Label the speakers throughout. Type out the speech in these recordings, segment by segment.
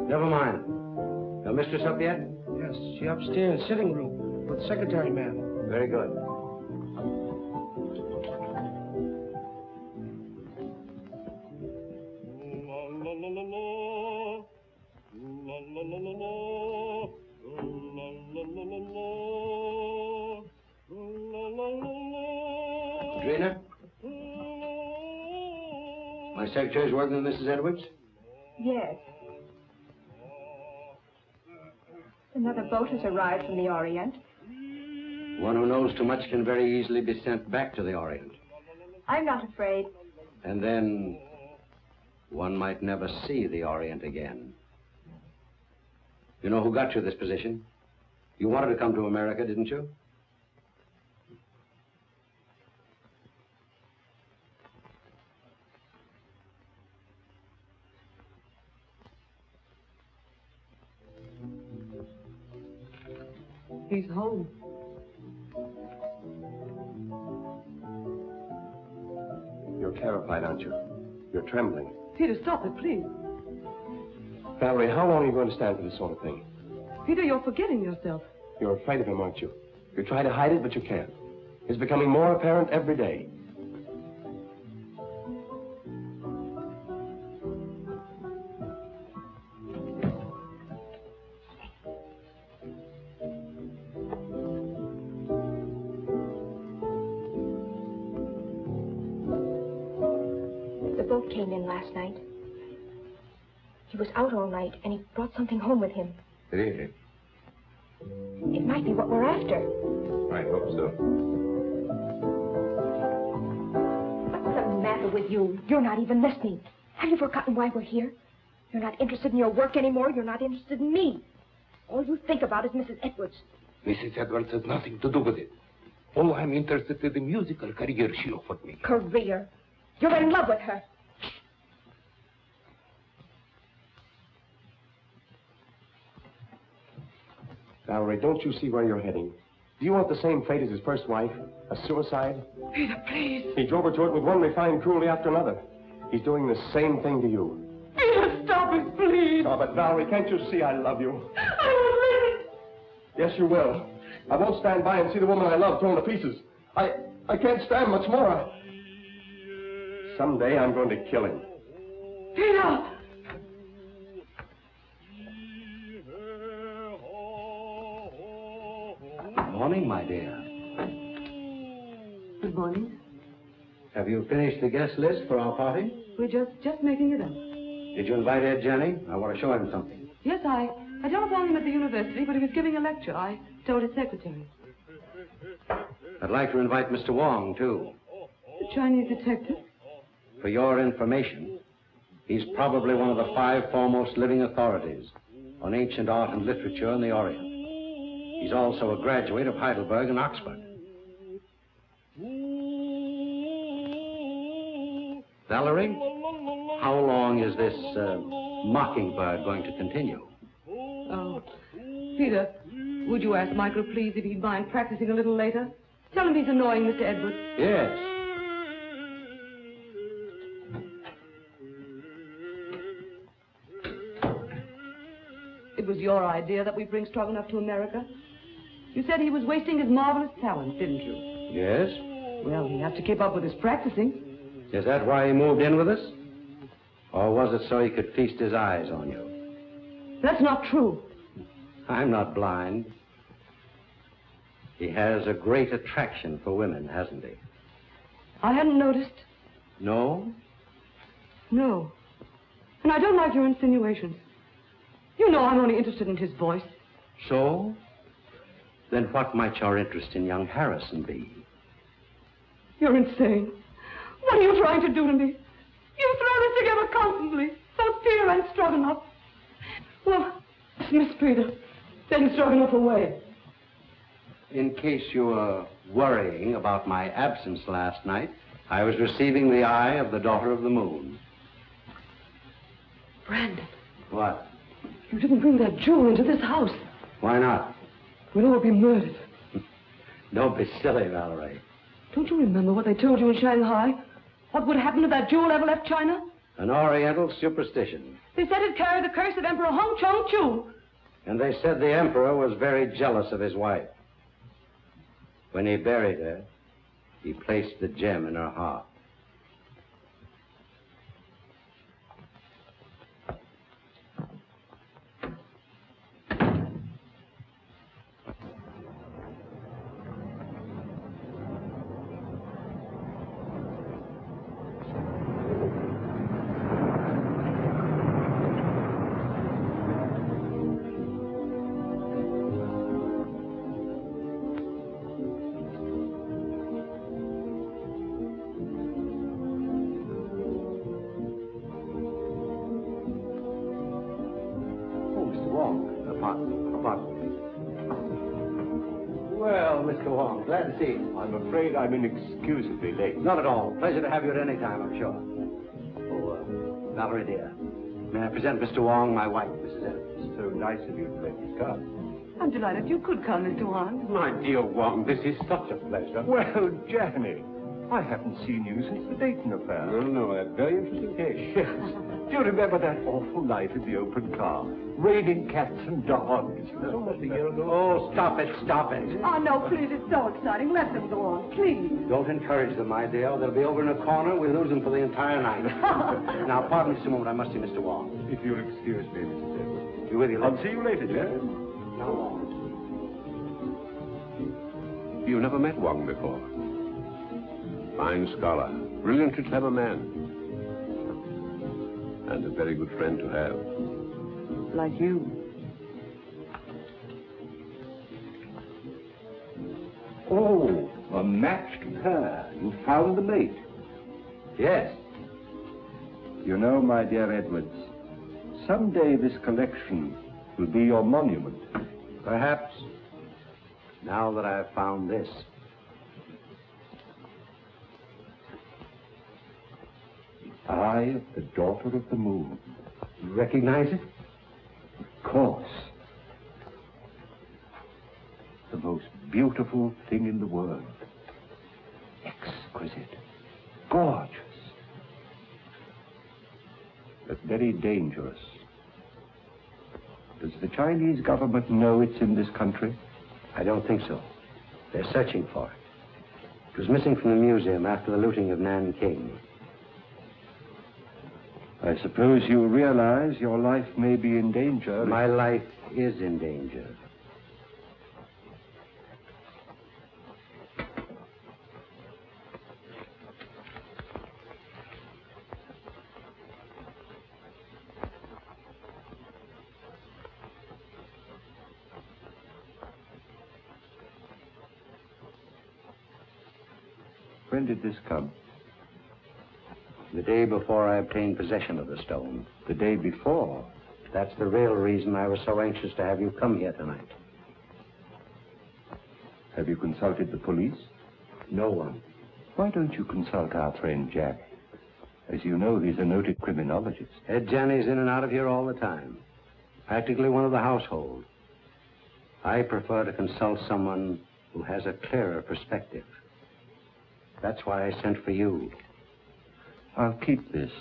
Speaker 1: Never mind. Your mistress up yet?
Speaker 2: Yes, she upstairs, sitting room, with secretary man.
Speaker 1: Very good. Katrina? My secretary's working with Mrs. Edwards?
Speaker 3: Yes. Another boat has arrived from the Orient.
Speaker 1: One who knows too much can very easily be sent back to the Orient.
Speaker 3: I'm not afraid.
Speaker 1: And then one might never see the Orient again. You know who got you this position? You wanted to come to America, didn't you?
Speaker 4: He's home.
Speaker 5: You're terrified, aren't you? You're trembling.
Speaker 4: Peter, stop it, please.
Speaker 5: Valerie, how long are you going to stand for this sort of thing?
Speaker 4: Peter, you're forgetting yourself.
Speaker 5: You're afraid of him, aren't you? You try to hide it, but you can't. It's becoming more apparent every day.
Speaker 3: Came in last night. He was out all night, and he brought something home with him.
Speaker 5: Really?
Speaker 3: It might be what we're after.
Speaker 5: I hope so.
Speaker 3: What's the matter with you? You're not even listening. Have you forgotten why we're here? You're not interested in your work anymore. You're not interested in me. All you think about is Mrs. Edwards.
Speaker 6: Mrs. Edwards has nothing to do with it. All I'm interested in the musical career she offered me.
Speaker 3: Career? You're in love with her.
Speaker 5: Valerie, don't you see where you're heading? Do you want the same fate as his first wife? A suicide?
Speaker 4: Peter, please.
Speaker 5: He drove her to it with one refined cruelty after another. He's doing the same thing to you.
Speaker 4: Peter, stop it, please.
Speaker 5: Stop it, Valerie. Can't you see I love you?
Speaker 4: I won't listen.
Speaker 5: Yes, you will. I won't stand by and see the woman I love thrown to pieces. I can't stand much more. Someday I'm going to kill him.
Speaker 4: Peter!
Speaker 1: Good morning, my dear.
Speaker 4: Good morning.
Speaker 1: Have you finished the guest list for our party?
Speaker 4: We're just making it up.
Speaker 1: Did you invite Ed Jenny? I want to show him something.
Speaker 4: Yes, I telephoned him at the university, but he was giving a lecture. I told his secretary.
Speaker 1: I'd like to invite Mr. Wong, too.
Speaker 4: The Chinese detective?
Speaker 1: For your information, he's probably one of the 5 foremost living authorities on ancient art and literature in the Orient. He's also a graduate of Heidelberg and Oxford. Valerie, how long is this mockingbird going to continue?
Speaker 4: Oh, Peter, would you ask Michael, please, if he'd mind practicing a little later? Tell him he's annoying Mr. Edwards.
Speaker 1: Yes.
Speaker 4: It was your idea that we bring Stroganoff to America. You said he was wasting his marvelous talents, didn't you?
Speaker 1: Yes.
Speaker 4: Well, he has to keep up with his practicing.
Speaker 1: Is that why he moved in with us? Or was it so he could feast his eyes on you?
Speaker 4: That's not true.
Speaker 1: I'm not blind. He has a great attraction for women, hasn't he?
Speaker 4: I hadn't noticed.
Speaker 1: No?
Speaker 4: No. And I don't like your insinuations. You know I'm only interested in his voice.
Speaker 1: So? Then what might your interest in young Harrison be?
Speaker 4: You're insane. What are you trying to do to me? You throw this together constantly. Both Peter and Stroganoff. Well, dismiss Peter. Send Stroganoff away.
Speaker 1: In case you were worrying about my absence last night, I was receiving the eye of the daughter of the moon.
Speaker 4: Brandon.
Speaker 1: What?
Speaker 4: You didn't bring that jewel into this house.
Speaker 1: Why not?
Speaker 4: We'll all be murdered.
Speaker 1: Don't be silly, Valerie.
Speaker 4: Don't you remember what they told you in Shanghai? What would happen if that jewel ever left China?
Speaker 1: An Oriental superstition.
Speaker 4: They said it carried the curse of Emperor Hong Chong-Chu.
Speaker 1: And they said the emperor was very jealous of his wife. When he buried her, he placed the gem in her heart.
Speaker 7: Well, Mr. Wong, glad to see you. I'm afraid I'm inexcusably late.
Speaker 1: Not at all. Pleasure to have you at any time, I'm sure. Oh, Valerie, dear. May I present Mr. Wong, my wife, Mrs. Evans.
Speaker 7: So nice of you to let me come.
Speaker 4: I'm delighted you could come, Mr. Wong.
Speaker 7: My dear Wong, this is such a pleasure. Well, Jenny, I haven't seen you since the Dayton affair. No, a very interesting case. Yes. Do you remember that awful night in the open car? Raining cats and dogs. It was almost a year ago.
Speaker 1: Oh, stop it, stop it.
Speaker 4: Oh, no, please, it's so exciting. Let them go on, please.
Speaker 1: Don't encourage them, my dear. They'll be over in a corner. We'll lose them for the entire night. Now, pardon me just a moment. I must see Mr. Wong.
Speaker 7: If you'll excuse me, Mrs. Edwards.
Speaker 1: Be with you later.
Speaker 7: I'll see you later, Jack.
Speaker 1: Now, Wong.
Speaker 8: You've never met Wong before. Fine scholar, brilliantly clever man. And a very good friend to have.
Speaker 4: Like you.
Speaker 7: Oh, a matched pair. You found the mate.
Speaker 1: Yes.
Speaker 7: You know, my dear Edwards, someday this collection will be your monument.
Speaker 1: Perhaps. Now that I've found this.
Speaker 7: Eye of the daughter of the moon.
Speaker 1: You recognize it?
Speaker 7: Of course. The most beautiful thing in the world. Exquisite. Gorgeous. But very dangerous. Does the Chinese government know it's in this country?
Speaker 1: I don't think so. They're searching for it. It was missing from the museum after the looting of Nanking.
Speaker 7: I suppose you realize your life may be in danger.
Speaker 1: My life is in danger.
Speaker 7: When did this come?
Speaker 1: The day before I obtained possession of the stone.
Speaker 7: The day before?
Speaker 1: That's the real reason I was so anxious to have you come here tonight.
Speaker 7: Have you consulted the police?
Speaker 1: No one.
Speaker 7: Why don't you consult our friend Jack? As you know, he's a noted criminologist.
Speaker 1: Ed Janney's in and out of here all the time. Practically one of the household. I prefer to consult someone who has a clearer perspective. That's why I sent for you.
Speaker 7: I'll keep this.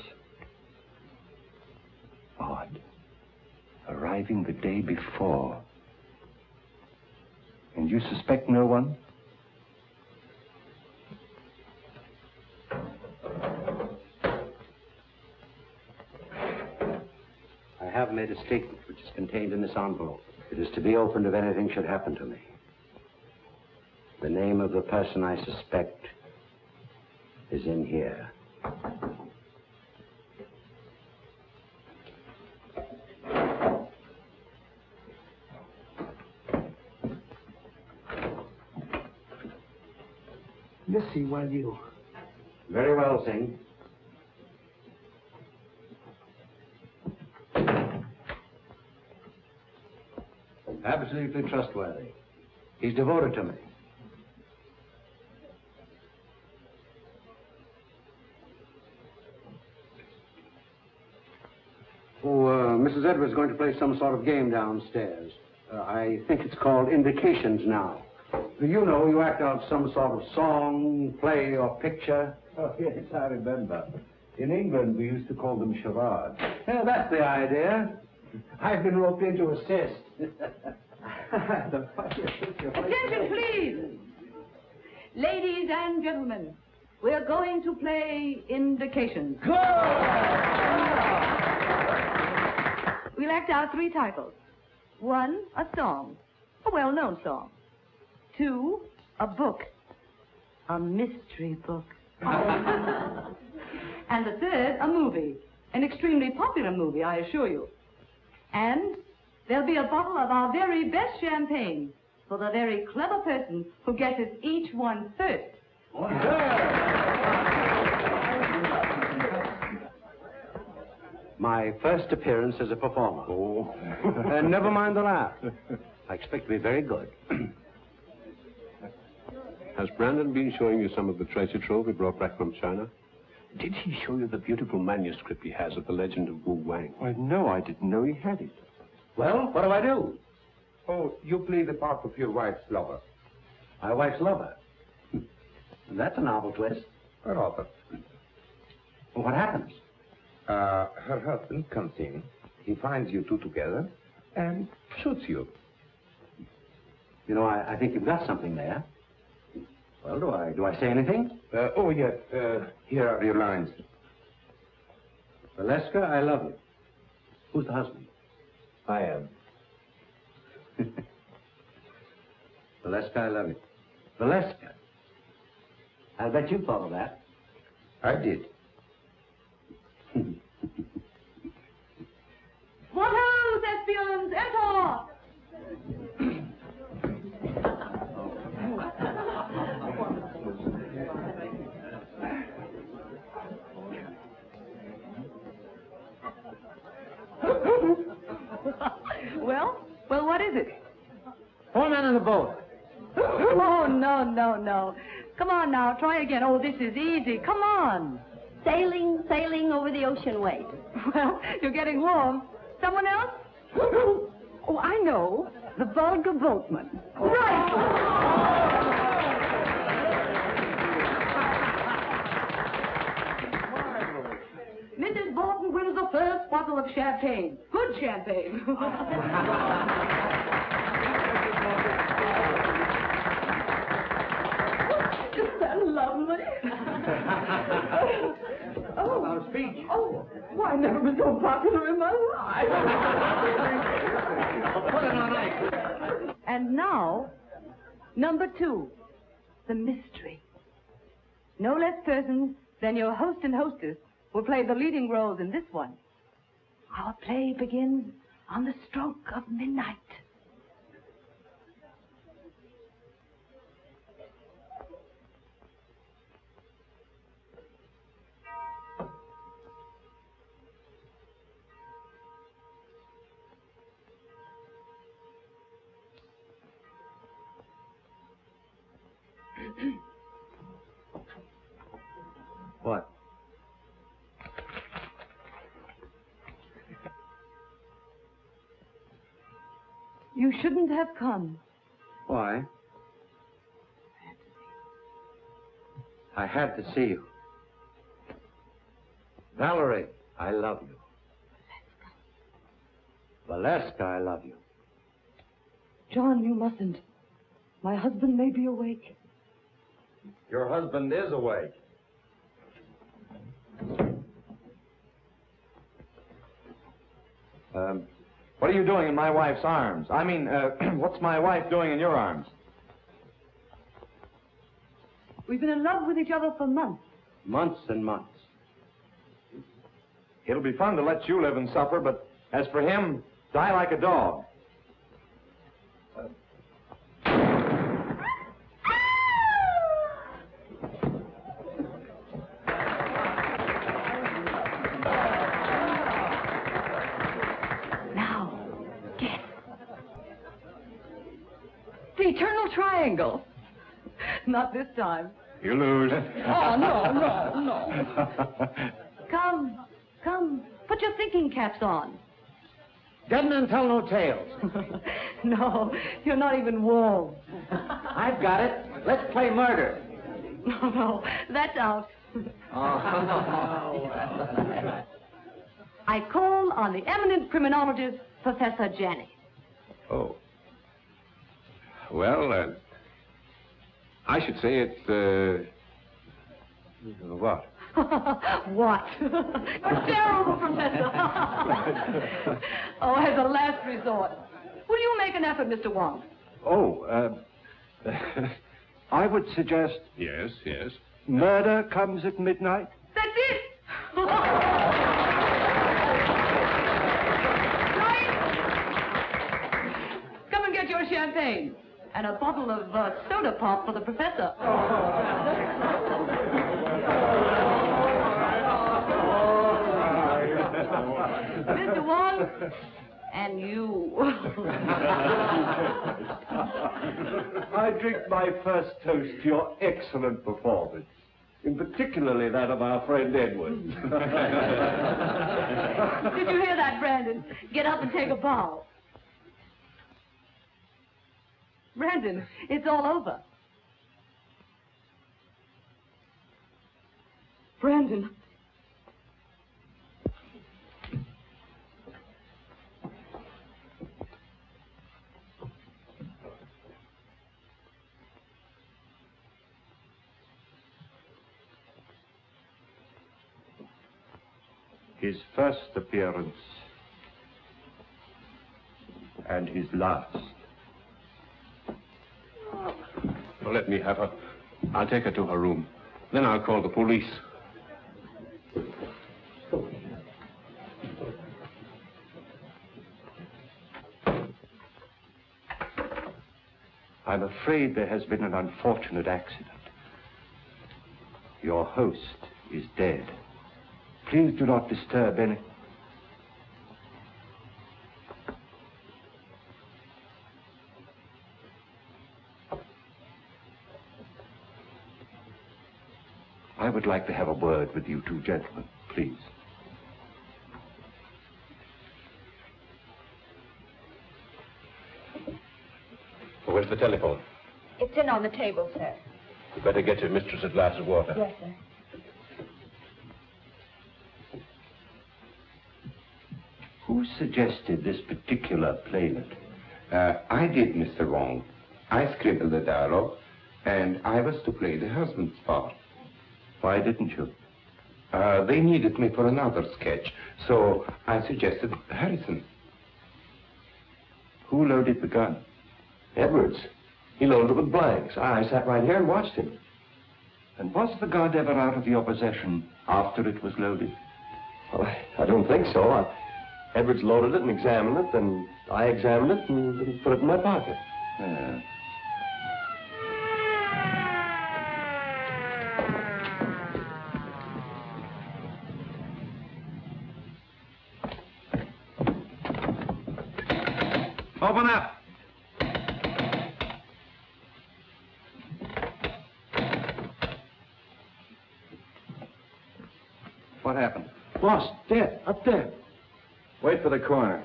Speaker 7: Odd. Arriving the day before. And you suspect no one?
Speaker 1: I have made a statement which is contained in this envelope. It is to be opened if anything should happen to me. The name of the person I suspect is in here.
Speaker 2: Missy, while you...
Speaker 1: Very well, Singh. Absolutely trustworthy. He's devoted to me. Mrs. Edwards is going to play some sort of game downstairs. I think it's called Indications now. You know, you act out some sort of song, play, or picture.
Speaker 7: Oh, yes, I remember. In England, we used to call them charades.
Speaker 1: Yeah, that's the idea. I've been roped in to assist.
Speaker 4: Attention, please. Ladies and gentlemen, we are going to play indications. We'll act out 3 titles. 1, a song, a well-known song. 2, a book, a mystery book. And the 3rd, a movie, an extremely popular movie, I assure you. And there'll be a bottle of our very best champagne for the very clever person who guesses each one first.
Speaker 1: My first appearance as a performer. Oh. Never mind the laugh. I expect to be very good.
Speaker 8: Has Brandon been showing you some of the treasure trove he brought back from China? Did he show you the beautiful manuscript he has of the legend of Wong?
Speaker 7: Why, no, I didn't know he had it.
Speaker 1: Well, what do I do?
Speaker 6: Oh, you play the part of your wife's lover.
Speaker 1: My wife's lover. That's a novel twist.
Speaker 6: Robert.
Speaker 1: Well, what happens?
Speaker 6: Her husband comes in, he finds you two together, and shoots you.
Speaker 1: You know, I think you've got something there. Well, do I say anything?
Speaker 6: Oh, yes, here are your lines.
Speaker 1: Valeska, I love you. Who's the husband?
Speaker 6: I am.
Speaker 1: Valeska, I love you. Valeska. I'll bet you thought of that.
Speaker 6: I did.
Speaker 4: What ho, thespians, enter! Well, what is it?
Speaker 2: 4 men in the boat.
Speaker 4: Oh, no. Come on now, try again. Oh, this is easy. Come on.
Speaker 9: Sailing over the ocean wait.
Speaker 4: Well, you're getting warm. Someone else? Oh, I know. The vulgar boatman. Right. Mrs. Bolton wins the first bottle of champagne. Good champagne. Isn't that lovely?
Speaker 2: Our speech.
Speaker 4: Oh, why, I've never been so popular in my life.
Speaker 2: Put it on ice.
Speaker 4: And now, number 2, the mystery. No less persons than your host and hostess will play the leading roles in this one. Our play begins on the stroke of midnight.
Speaker 1: What?
Speaker 4: You shouldn't have come.
Speaker 1: Why? I had to see you. Valerie, I love you. Valeska, I love you.
Speaker 4: John, you mustn't. My husband may be awake.
Speaker 6: Your husband is awake.
Speaker 10: What are you doing in my wife's arms? I mean, what's my wife doing in your arms?
Speaker 4: We've been in love with each other for months.
Speaker 1: Months and months.
Speaker 10: It'll be fun to let you live and suffer, but as for him, die like a dog.
Speaker 4: The eternal triangle. Not this time.
Speaker 10: You lose.
Speaker 4: Oh, no. Come. Put your thinking caps on.
Speaker 2: Dead men tell no tales.
Speaker 4: No, you're not even warm.
Speaker 2: I've got it. Let's play murder.
Speaker 4: No, that's out.
Speaker 9: I call on the eminent criminologist, Professor Janney.
Speaker 8: Oh. Well, I should say it's, what?
Speaker 9: What? A terrible, Professor. Oh, as a last resort. Will you make an effort, Mr. Wong?
Speaker 7: Oh, I would suggest...
Speaker 8: Yes, yes.
Speaker 7: Murder comes at midnight.
Speaker 9: That's it! Right? Come and get your champagne. And a bottle of soda pop for the professor. Mr. Wong, and you.
Speaker 7: I drink my first toast to your excellent performance, in particularly that of our friend Edward.
Speaker 9: Did you hear that, Brandon? Get up and take a bow. Brandon, it's all over.
Speaker 4: Brandon.
Speaker 7: His first appearance and his last.
Speaker 8: Well, let me have her. I'll take her to her room. Then I'll call the police.
Speaker 7: I'm afraid there has been an unfortunate accident. Your host is dead. Please do not disturb any... I would like to have a word with you two gentlemen, please.
Speaker 8: Where's the telephone?
Speaker 3: It's in on the table, sir.
Speaker 8: You better get your mistress a glass of water.
Speaker 3: Yes, sir.
Speaker 7: Who suggested this particular playlet?
Speaker 11: I did, Mr. Wong. I scribbled the dialogue, and I was to play the husband's part.
Speaker 7: Why didn't you?
Speaker 11: They needed me for another sketch, so I suggested Harrison.
Speaker 7: Who loaded the gun?
Speaker 5: Edwards. He loaded it with blanks. I sat right here and watched him.
Speaker 7: And was the gun ever out of your possession after it was loaded?
Speaker 5: Well, I don't think so. Edwards loaded it and examined it, and I examined it and put it in my pocket.
Speaker 7: Yeah.
Speaker 8: Open up. What happened?
Speaker 2: Boss, dead, up there.
Speaker 10: Wait for the coroner.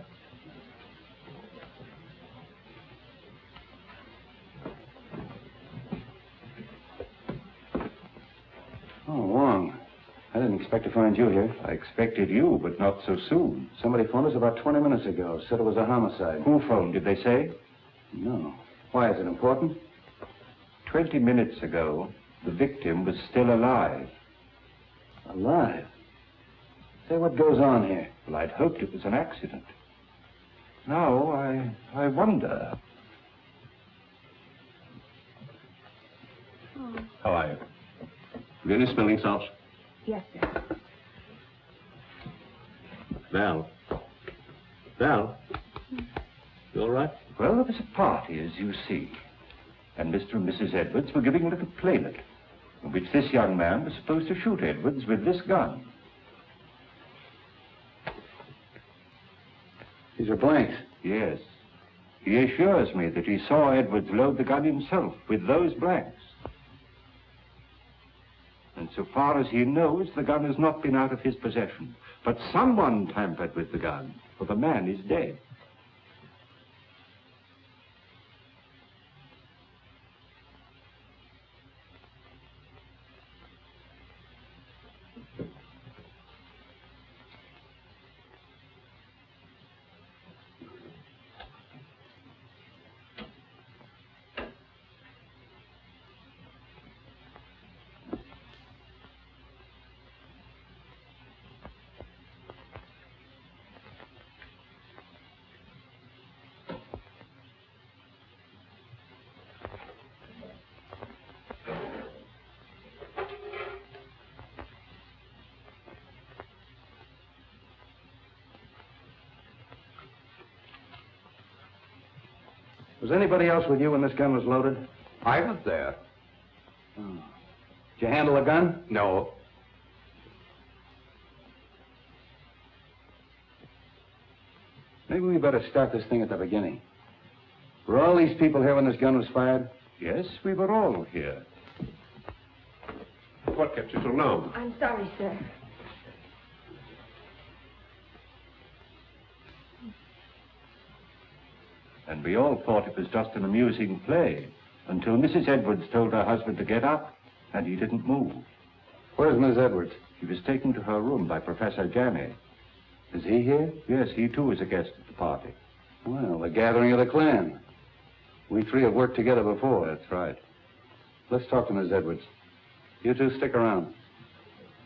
Speaker 7: Oh, Wong. I didn't expect to find you here. I expected you, but not so soon. Somebody phoned us about 20 minutes ago. Said it was a homicide. Who phoned? Did they say? No. Why, is it important? 20 minutes ago, the victim was still alive. Alive? Say, what goes on here? Well, I'd hoped it was an accident. Now, I wonder.
Speaker 8: How are you? Have you any smelling salts?
Speaker 3: Yes, sir.
Speaker 8: Val. Val? You all right?
Speaker 7: Well, there was a party, as you see. And Mr. and Mrs. Edwards were giving a little playlet, in which this young man was supposed to shoot Edwards with this gun.
Speaker 2: These are blanks.
Speaker 7: Yes. He assures me that he saw Edwards load the gun himself with those blanks. And so far as he knows, the gun has not been out of his possession. But someone tampered with the gun, for the man is dead.
Speaker 10: Was anybody else with you when this gun was loaded?
Speaker 8: I was there.
Speaker 10: Oh. Did you handle a gun?
Speaker 8: No.
Speaker 10: Maybe we better start this thing at the beginning. Were all these people here when this gun was fired?
Speaker 8: Yes, we were all here. What kept you so long?
Speaker 3: I'm sorry, sir.
Speaker 7: And we all thought it was just an amusing play until Mrs. Edwards told her husband to get up, and he didn't move.
Speaker 10: Where's Miss Edwards?
Speaker 7: She was taken to her room by Professor Janney.
Speaker 10: Is he here?
Speaker 7: Yes, he too is a guest at the party.
Speaker 10: Well, the gathering of the clan. We three have worked together before.
Speaker 8: That's right.
Speaker 10: Let's talk to Miss Edwards. You two stick around.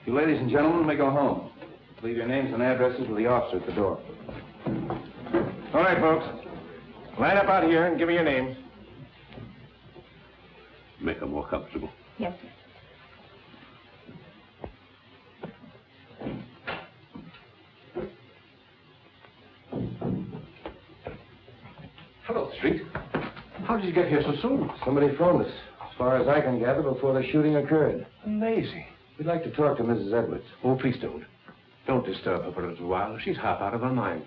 Speaker 10: You ladies and gentlemen may go home. Leave your names and addresses with the officer at the door.
Speaker 5: All right, folks. Line up out here and give me your names.
Speaker 8: Make her more comfortable.
Speaker 3: Yes, sir.
Speaker 8: Hello, Street. How did you get here so soon?
Speaker 10: Somebody phoned us. As far as I can gather, before the shooting occurred.
Speaker 8: Amazing.
Speaker 10: We'd like to talk to Mrs. Edwards.
Speaker 8: Oh, please don't. Don't disturb her for a little while. She's half out of her mind.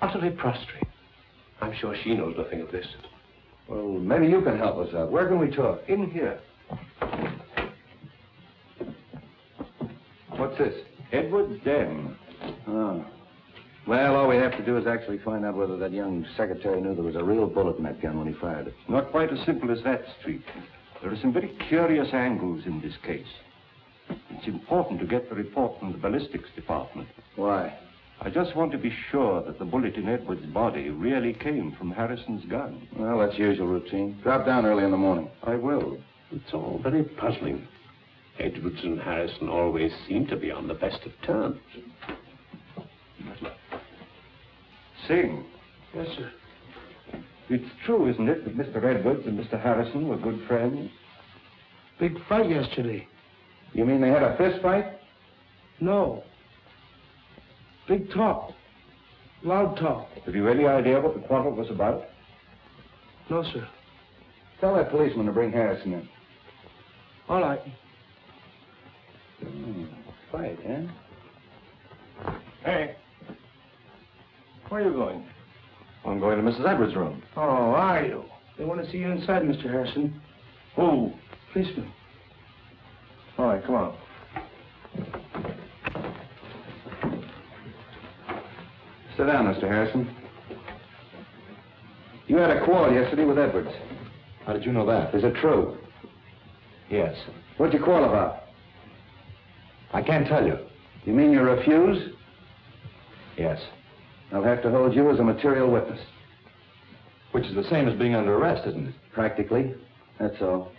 Speaker 8: Utterly prostrate. I'm sure she knows nothing of this.
Speaker 10: Well, maybe you can help us out. Where can we talk?
Speaker 8: In here.
Speaker 10: What's this?
Speaker 7: Edwards' den.
Speaker 10: Oh. Well, all we have to do is actually find out whether that young secretary knew there was a real bullet in that gun when he fired it.
Speaker 7: Not quite as simple as that, Street. There are some very curious angles in this case. It's important to get the report from the ballistics department.
Speaker 10: Why?
Speaker 7: I just want to be sure that the bullet in Edwards' body really came from Harrison's gun.
Speaker 10: Well, that's usual routine. Drop down early in the morning.
Speaker 7: I will.
Speaker 8: It's all very puzzling. Edwards and Harrison always seem to be on the best of terms.
Speaker 7: Sing.
Speaker 2: Yes, sir.
Speaker 7: It's true, isn't it, that Mr. Edwards and Mr. Harrison were good friends?
Speaker 2: Big fight yesterday.
Speaker 10: You mean they had a fist fight?
Speaker 2: No. Big talk. Loud talk.
Speaker 7: Have you any idea what the quarrel was about?
Speaker 2: No, sir.
Speaker 10: Tell that policeman to bring Harrison in.
Speaker 2: All right.
Speaker 10: Fight, huh?
Speaker 5: Hey. Where are you going?
Speaker 10: I'm going to Mrs. Edwards' room.
Speaker 2: Oh, are you? They want to see you inside, Mr. Harrison.
Speaker 5: Who?
Speaker 2: Policeman.
Speaker 5: All right, come on.
Speaker 10: Sit down, Mr. Harrison. You had a quarrel yesterday with Edwards.
Speaker 1: How did you know that?
Speaker 10: Is it true?
Speaker 1: Yes.
Speaker 10: What'd you quarrel about?
Speaker 1: I can't tell you.
Speaker 10: You mean you refuse?
Speaker 1: Yes.
Speaker 10: I'll have to hold you as a material witness.
Speaker 1: Which is the same as being under arrest, isn't it?
Speaker 10: Practically. That's all.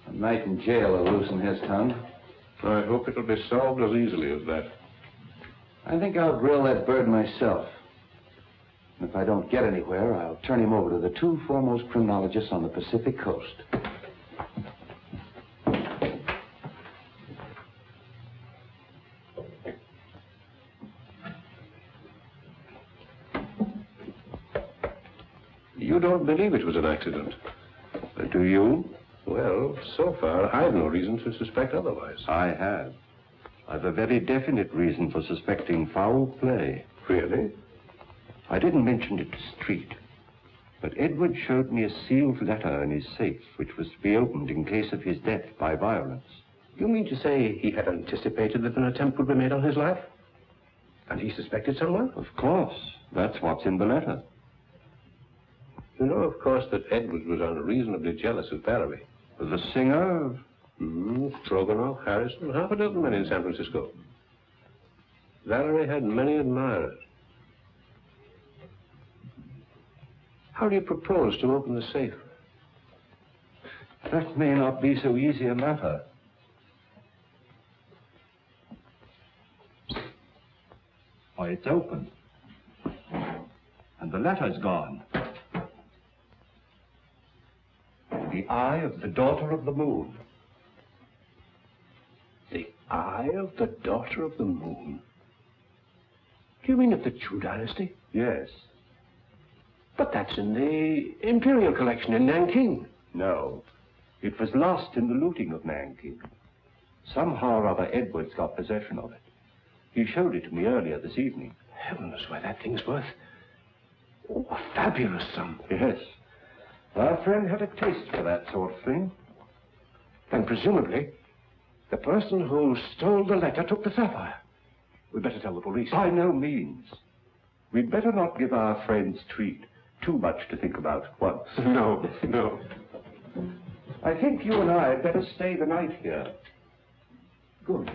Speaker 10: A night in jail will loosen his tongue.
Speaker 8: I hope it'll be solved as easily as that.
Speaker 10: I think I'll grill that bird myself. And if I don't get anywhere, I'll turn him over to the two foremost criminologists on the Pacific coast.
Speaker 8: You don't believe it was an accident. Do you? Well, so far, I've no reason to suspect otherwise.
Speaker 7: I have. I've a very definite reason for suspecting foul play.
Speaker 8: Really?
Speaker 7: I didn't mention it to Street, but Edward showed me a sealed letter in his safe, which was to be opened in case of his death by violence.
Speaker 8: You mean to say he had anticipated that an attempt would be made on his life? And he suspected someone?
Speaker 7: Of course. That's what's in the letter.
Speaker 8: You know, of course, that Edwards was unreasonably jealous of Valerie.
Speaker 7: The singer?
Speaker 8: Stroganoff, Harrison, half a dozen men in San Francisco. Valerie had many admirers. How do you propose to open the safe?
Speaker 7: That may not be so easy a matter. Why, it's open. And the letter's gone. The eye of the daughter of the moon.
Speaker 8: The Eye of the Daughter of the Moon. Do you mean of the Chu dynasty?
Speaker 7: Yes.
Speaker 8: But that's in the Imperial collection in Nanking.
Speaker 7: No. It was lost in the looting of Nanking. Somehow or other, Edwards got possession of it. He showed it to me earlier this evening.
Speaker 8: Heavens, why, that thing's worth a fabulous sum.
Speaker 7: Yes. Our friend had a taste for that sort of thing.
Speaker 8: And presumably, the person who stole the letter took the sapphire. We'd better tell the police.
Speaker 7: By no means. We'd better not give our friend's treat too much to think about at once.
Speaker 8: No, no.
Speaker 7: I think you and I had better stay the night here.
Speaker 8: Good.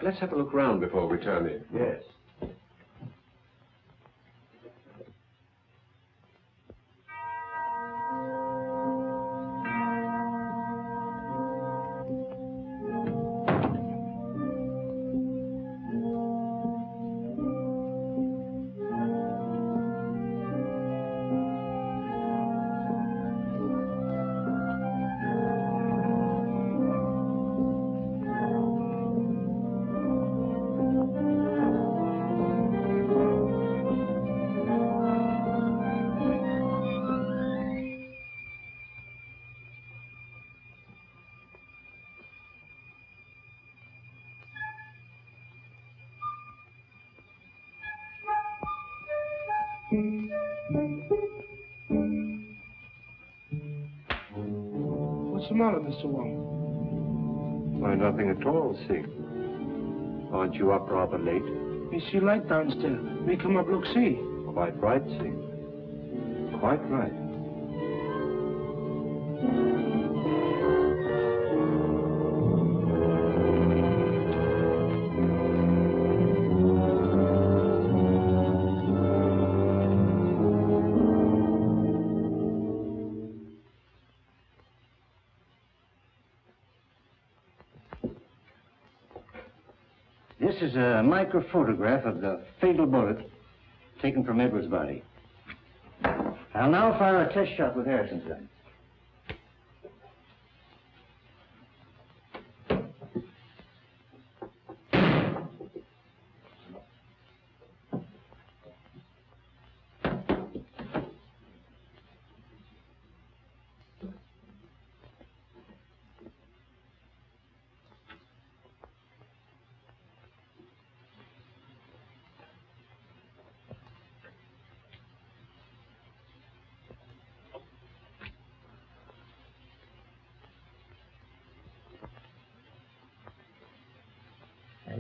Speaker 8: Let's have a look round before we turn in.
Speaker 7: Yes.
Speaker 2: What's the matter, Mr. Wong?
Speaker 7: Why, nothing at all, Sig. Aren't you up rather late?
Speaker 2: You see light downstairs. We come up, look, see.
Speaker 7: Quite right, Sig. Quite right.
Speaker 1: This is a microphotograph of the fatal bullet taken from Edward's body. I'll now fire a test shot with Harrison's gun.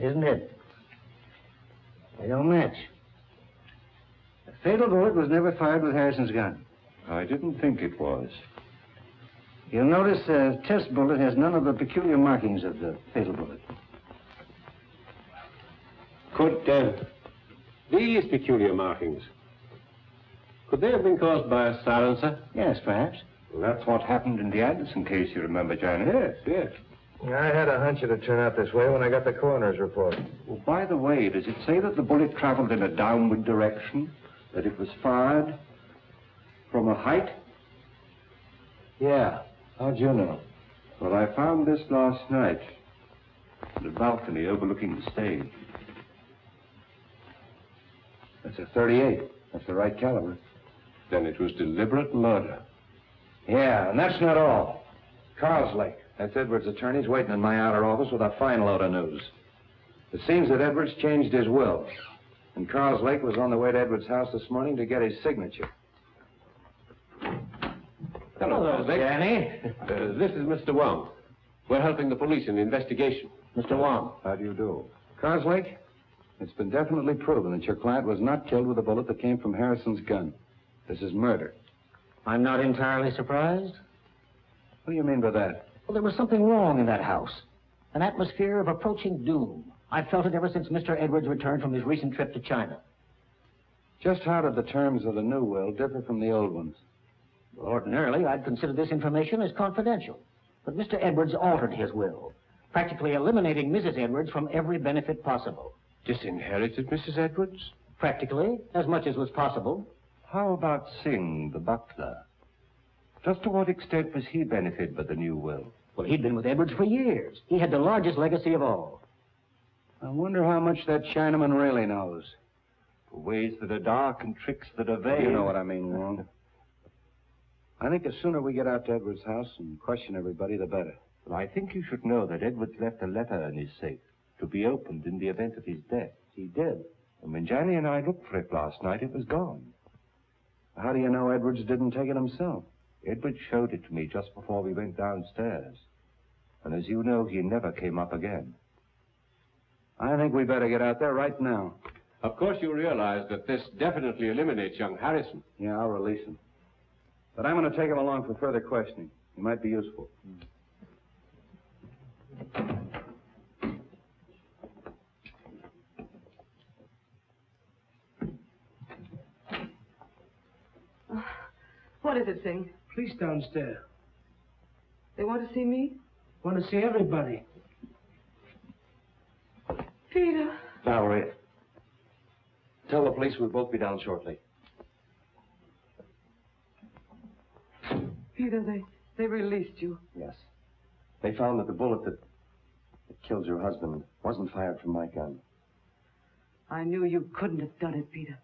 Speaker 1: Isn't it? They don't match. The fatal bullet was never fired with Harrison's gun.
Speaker 7: I didn't think it was.
Speaker 1: You'll notice the test bullet has none of the peculiar markings of the fatal bullet.
Speaker 8: Could these peculiar markings, could they have been caused by a silencer?
Speaker 1: Yes, perhaps.
Speaker 7: Well, that's what happened in the Anderson case, you remember, Janet?
Speaker 8: Yes, yes.
Speaker 10: I had a hunch it'd turn out this way when I got the coroner's report.
Speaker 7: Well, by the way, does it say that the bullet traveled in a downward direction? That it was fired from a height?
Speaker 10: Yeah. How'd you know?
Speaker 7: Well, I found this last night in a balcony overlooking the stage.
Speaker 10: That's a .38. That's the right caliber.
Speaker 8: Then it was deliberate murder.
Speaker 10: Yeah, and that's not all. Carlslake. That's Edwards' attorney's waiting in my outer office with a fine load of news. It seems that Edwards changed his will. And Carlslake was on the way to Edwards' house this morning to get his signature.
Speaker 8: Hello,
Speaker 10: Danny.
Speaker 8: This is Mr. Wong. We're helping the police in the investigation.
Speaker 10: Mr. Wong.
Speaker 7: How do you do?
Speaker 10: Carlslake, it's been definitely proven that your client was not killed with a bullet that came from Harrison's gun. This is murder.
Speaker 12: I'm not entirely surprised.
Speaker 10: What do you mean by that?
Speaker 12: Well, there was something wrong in that house. An atmosphere of approaching doom. I've felt it ever since Mr. Edwards returned from his recent trip to China.
Speaker 10: Just how did the terms of the new will differ from the old ones?
Speaker 12: Well, ordinarily, I'd consider this information as confidential. But Mr. Edwards altered his will, practically eliminating Mrs. Edwards from every benefit possible.
Speaker 8: Disinherited Mrs. Edwards?
Speaker 12: Practically, as much as was possible.
Speaker 7: How about Singh, the butler? Just to what extent was he benefited by the new will?
Speaker 12: Well, he'd been with Edwards for years. He had the largest legacy of all.
Speaker 10: I wonder how much that Chinaman really knows.
Speaker 7: For ways that are dark and tricks that are vain.
Speaker 10: You know what I mean, Wong. I think the sooner we get out to Edwards' house and question everybody, the better.
Speaker 7: Well, I think you should know that Edwards left a letter in his safe to be opened in the event of his death.
Speaker 10: He did.
Speaker 7: And when Johnny and I looked for it last night, it was gone.
Speaker 10: How do you know Edwards didn't take it himself?
Speaker 7: Edwards showed it to me just before we went downstairs. And as you know, he never came up again.
Speaker 10: I think we better get out there right now.
Speaker 8: Of course you realize that this definitely eliminates young Harrison.
Speaker 10: Yeah, I'll release him. But I'm going to take him along for further questioning. He might be useful.
Speaker 4: What is it, Singh?
Speaker 2: Police downstairs.
Speaker 4: They want to see me?
Speaker 2: Want to see everybody.
Speaker 4: Peter.
Speaker 5: Valerie, tell the police we'll both be down shortly.
Speaker 4: Peter, they released you.
Speaker 5: Yes. They found that the bullet that killed your husband wasn't fired from my gun.
Speaker 4: I knew you couldn't have done it, Peter.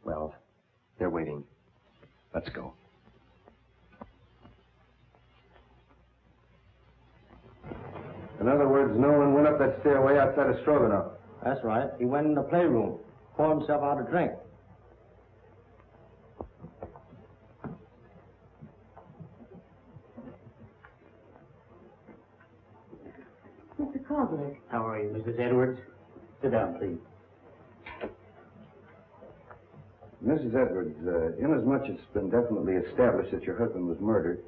Speaker 5: Well, they're waiting. Let's go.
Speaker 10: In other words, no one went up that stairway outside of Stroganoff.
Speaker 12: That's right. He went in the playroom, poured himself out a drink.
Speaker 4: Mr. Carver.
Speaker 12: How are you, Mrs. Edwards? Sit down, please.
Speaker 10: Mrs. Edwards, inasmuch it's been definitely established that your husband was murdered,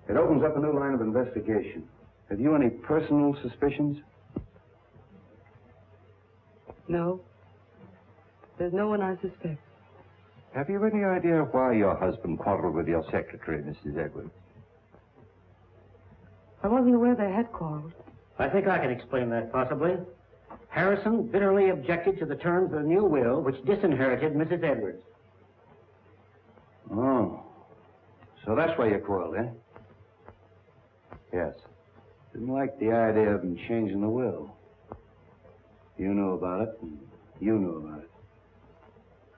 Speaker 10: it opens up a new line of investigation. Have you any personal suspicions?
Speaker 4: No. There's no one I suspect.
Speaker 7: Have you any idea why your husband quarreled with your secretary, Mrs. Edwards?
Speaker 4: I wasn't aware they had quarreled.
Speaker 12: I think I can explain that, possibly. Harrison bitterly objected to the terms of the new will, which disinherited Mrs. Edwards.
Speaker 10: Oh. So that's why you quarreled, eh? Yes. Didn't like the idea of him changing the will. You knew about it, and you knew about it.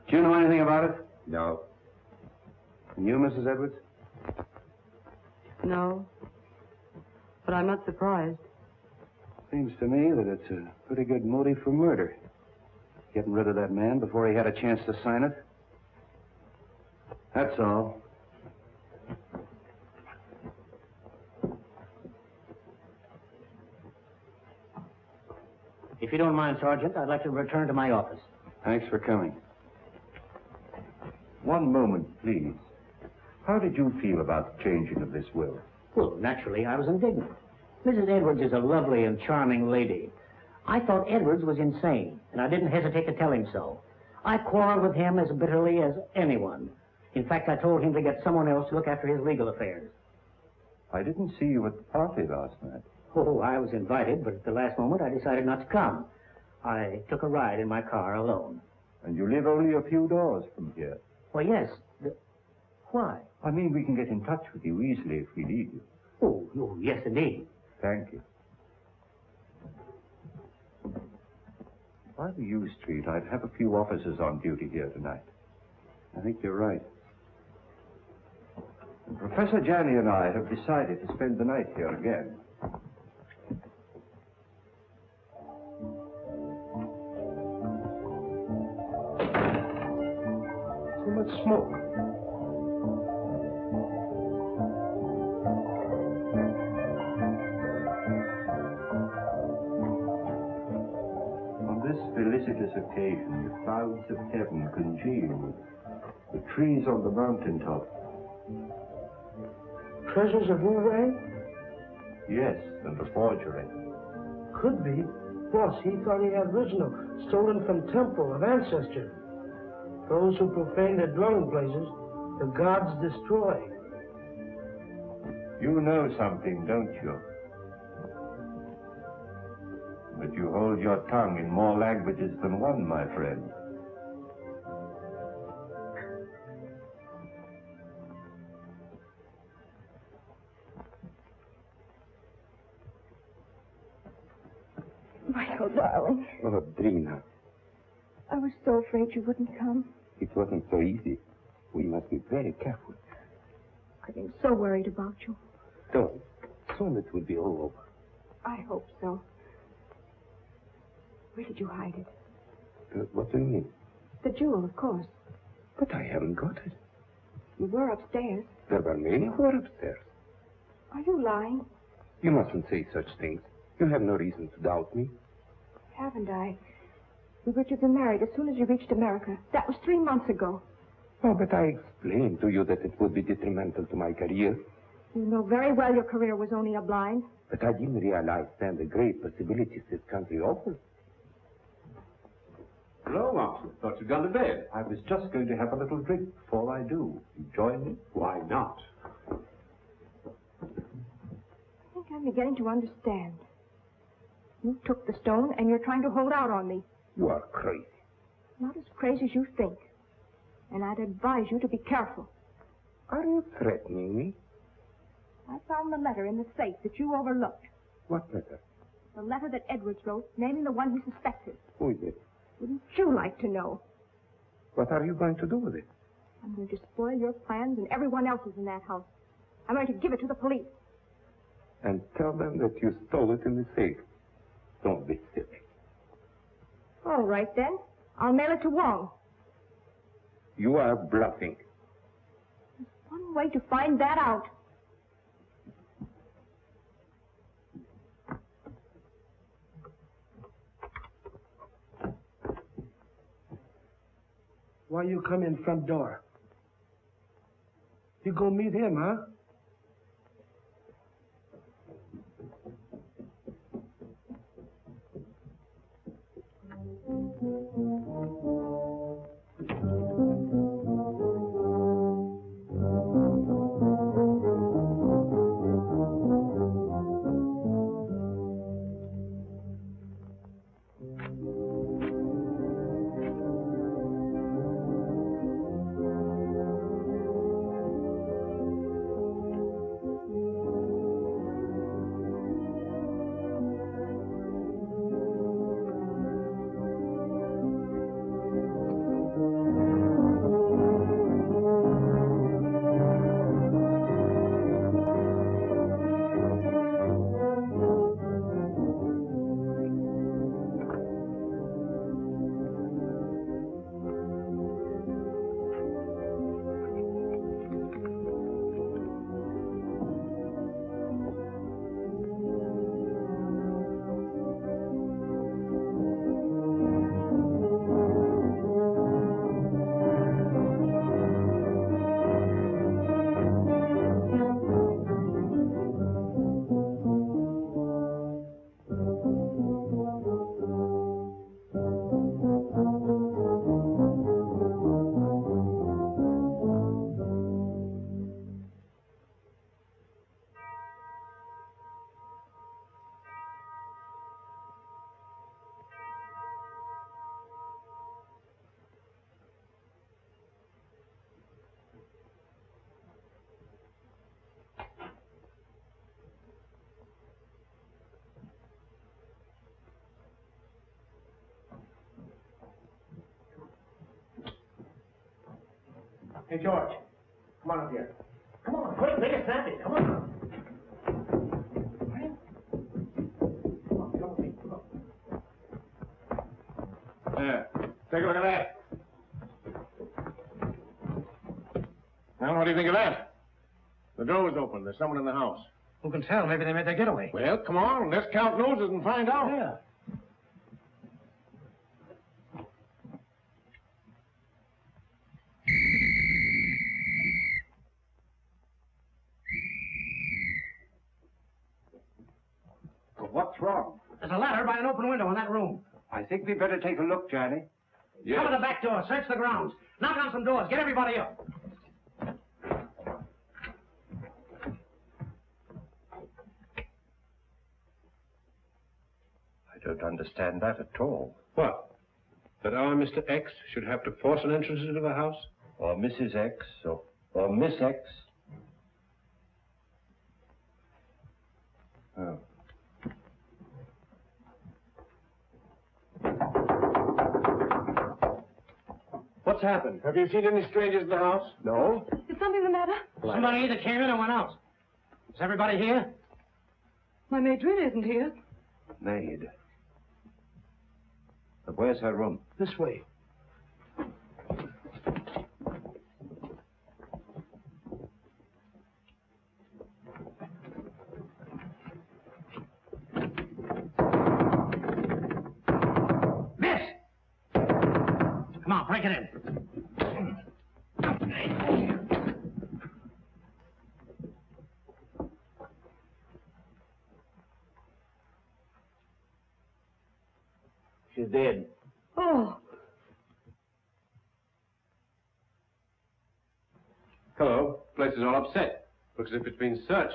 Speaker 10: Did you know anything about it?
Speaker 11: No.
Speaker 10: And you, Mrs. Edwards?
Speaker 4: No. But I'm not surprised.
Speaker 10: Seems to me that it's a pretty good motive for murder. Getting rid of that man before he had a chance to sign it. That's all.
Speaker 12: If you don't mind, Sergeant, I'd like to return to my office.
Speaker 10: Thanks for coming.
Speaker 7: One moment, please. How did you feel about the changing of this will?
Speaker 12: Well, naturally, I was indignant. Mrs. Edwards is a lovely and charming lady. I thought Edwards was insane, and I didn't hesitate to tell him so. I quarreled with him as bitterly as anyone. In fact, I told him to get someone else to look after his legal affairs.
Speaker 7: I didn't see you at the party last night.
Speaker 12: Oh, I was invited, but at the last moment I decided not to come. I took a ride in my car alone.
Speaker 7: And you live only a few doors from here.
Speaker 12: Well, yes. Why?
Speaker 7: I mean, we can get in touch with you easily if we need you.
Speaker 12: Oh, yes, indeed.
Speaker 7: Thank you. By the U Street, I'd have a few officers on duty here tonight.
Speaker 10: I think you're right.
Speaker 7: And Professor Janney and I have decided to spend the night here again.
Speaker 2: Too much smoke.
Speaker 7: On this felicitous occasion, the clouds of heaven congealed. The trees on the mountaintop.
Speaker 2: Treasures of Wu-Wei?
Speaker 7: Yes, and the forgery.
Speaker 2: Could be. Boss, he thought he had original, stolen from temple of ancestors. Those who profane their dwelling places, the gods destroy.
Speaker 7: You know something, don't you? But you hold your tongue in more languages than one, my friend.
Speaker 11: Oh, Drina,
Speaker 3: I was so afraid you wouldn't come.
Speaker 11: it wasn't so easy. We must be very careful.
Speaker 3: I've been so worried about you.
Speaker 11: Don't. Soon it will be all over.
Speaker 3: I hope so. Where did you hide it?
Speaker 11: What do you mean?
Speaker 3: The jewel, of course.
Speaker 11: But I haven't got it.
Speaker 3: You were upstairs.
Speaker 11: There were many who were upstairs.
Speaker 3: Are you lying?
Speaker 11: You mustn't say such things. You have no reason to doubt me.
Speaker 3: Haven't I? We were to be married as soon as you reached America. That was 3 months ago.
Speaker 11: Oh, but I explained to you that it would be detrimental to my career.
Speaker 3: You know very well your career was only a blind.
Speaker 11: But I didn't realize then the great possibilities this country offers.
Speaker 7: Hello, Martin. Thought you'd gone to bed. I was just going to have a little drink before I do. You join me? Why not?
Speaker 3: I think I'm beginning to understand. You took the stone and you're trying to hold out on me.
Speaker 11: You are crazy.
Speaker 3: Not as crazy as you think. And I'd advise you to be careful.
Speaker 11: Are you threatening me?
Speaker 3: I found the letter in the safe that you overlooked.
Speaker 11: What letter?
Speaker 3: The letter that Edwards wrote, naming the one he suspected.
Speaker 11: Who is it?
Speaker 3: Wouldn't you like to know?
Speaker 11: What are you going to do with it?
Speaker 3: I'm going to spoil your plans and everyone else's in that house. I'm going to give it to the police.
Speaker 11: And tell them that you stole it in the safe. Don't be silly.
Speaker 3: All right, then. I'll mail it to Wong.
Speaker 11: You are bluffing.
Speaker 3: There's one way to find that out.
Speaker 2: Why you come in front door? You go meet him, huh?
Speaker 12: Hey, George, come on up here. Come on, quick, make it snappy. Come on.
Speaker 5: There. Take a look at that. Well, what do you think of that? The door's open. There's someone in the house.
Speaker 12: Who can tell? Maybe they made their getaway.
Speaker 5: Well, come on. Let's count noses and find out.
Speaker 12: Yeah.
Speaker 5: Well, what's wrong?
Speaker 12: There's a ladder by an open window in that room.
Speaker 10: I think we better take a look, Johnny.
Speaker 12: Come to the back door. Search the grounds. Knock on some doors. Get everybody up.
Speaker 10: I don't understand that at all.
Speaker 8: What? That our Mr. X should have to force an entrance into the house?
Speaker 10: Or Mrs. X, or Miss X. Oh.
Speaker 7: What's happened? Have you seen any strangers in the house? No.
Speaker 9: Is something the matter?
Speaker 12: Somebody either came in or went out. Is everybody here?
Speaker 9: My maid really isn't here.
Speaker 10: Maid. But where's her room?
Speaker 2: This way.
Speaker 12: Miss! Come on, break it in. She's dead.
Speaker 9: Oh.
Speaker 8: Hello. Place is all upset. Looks as if it's been searched.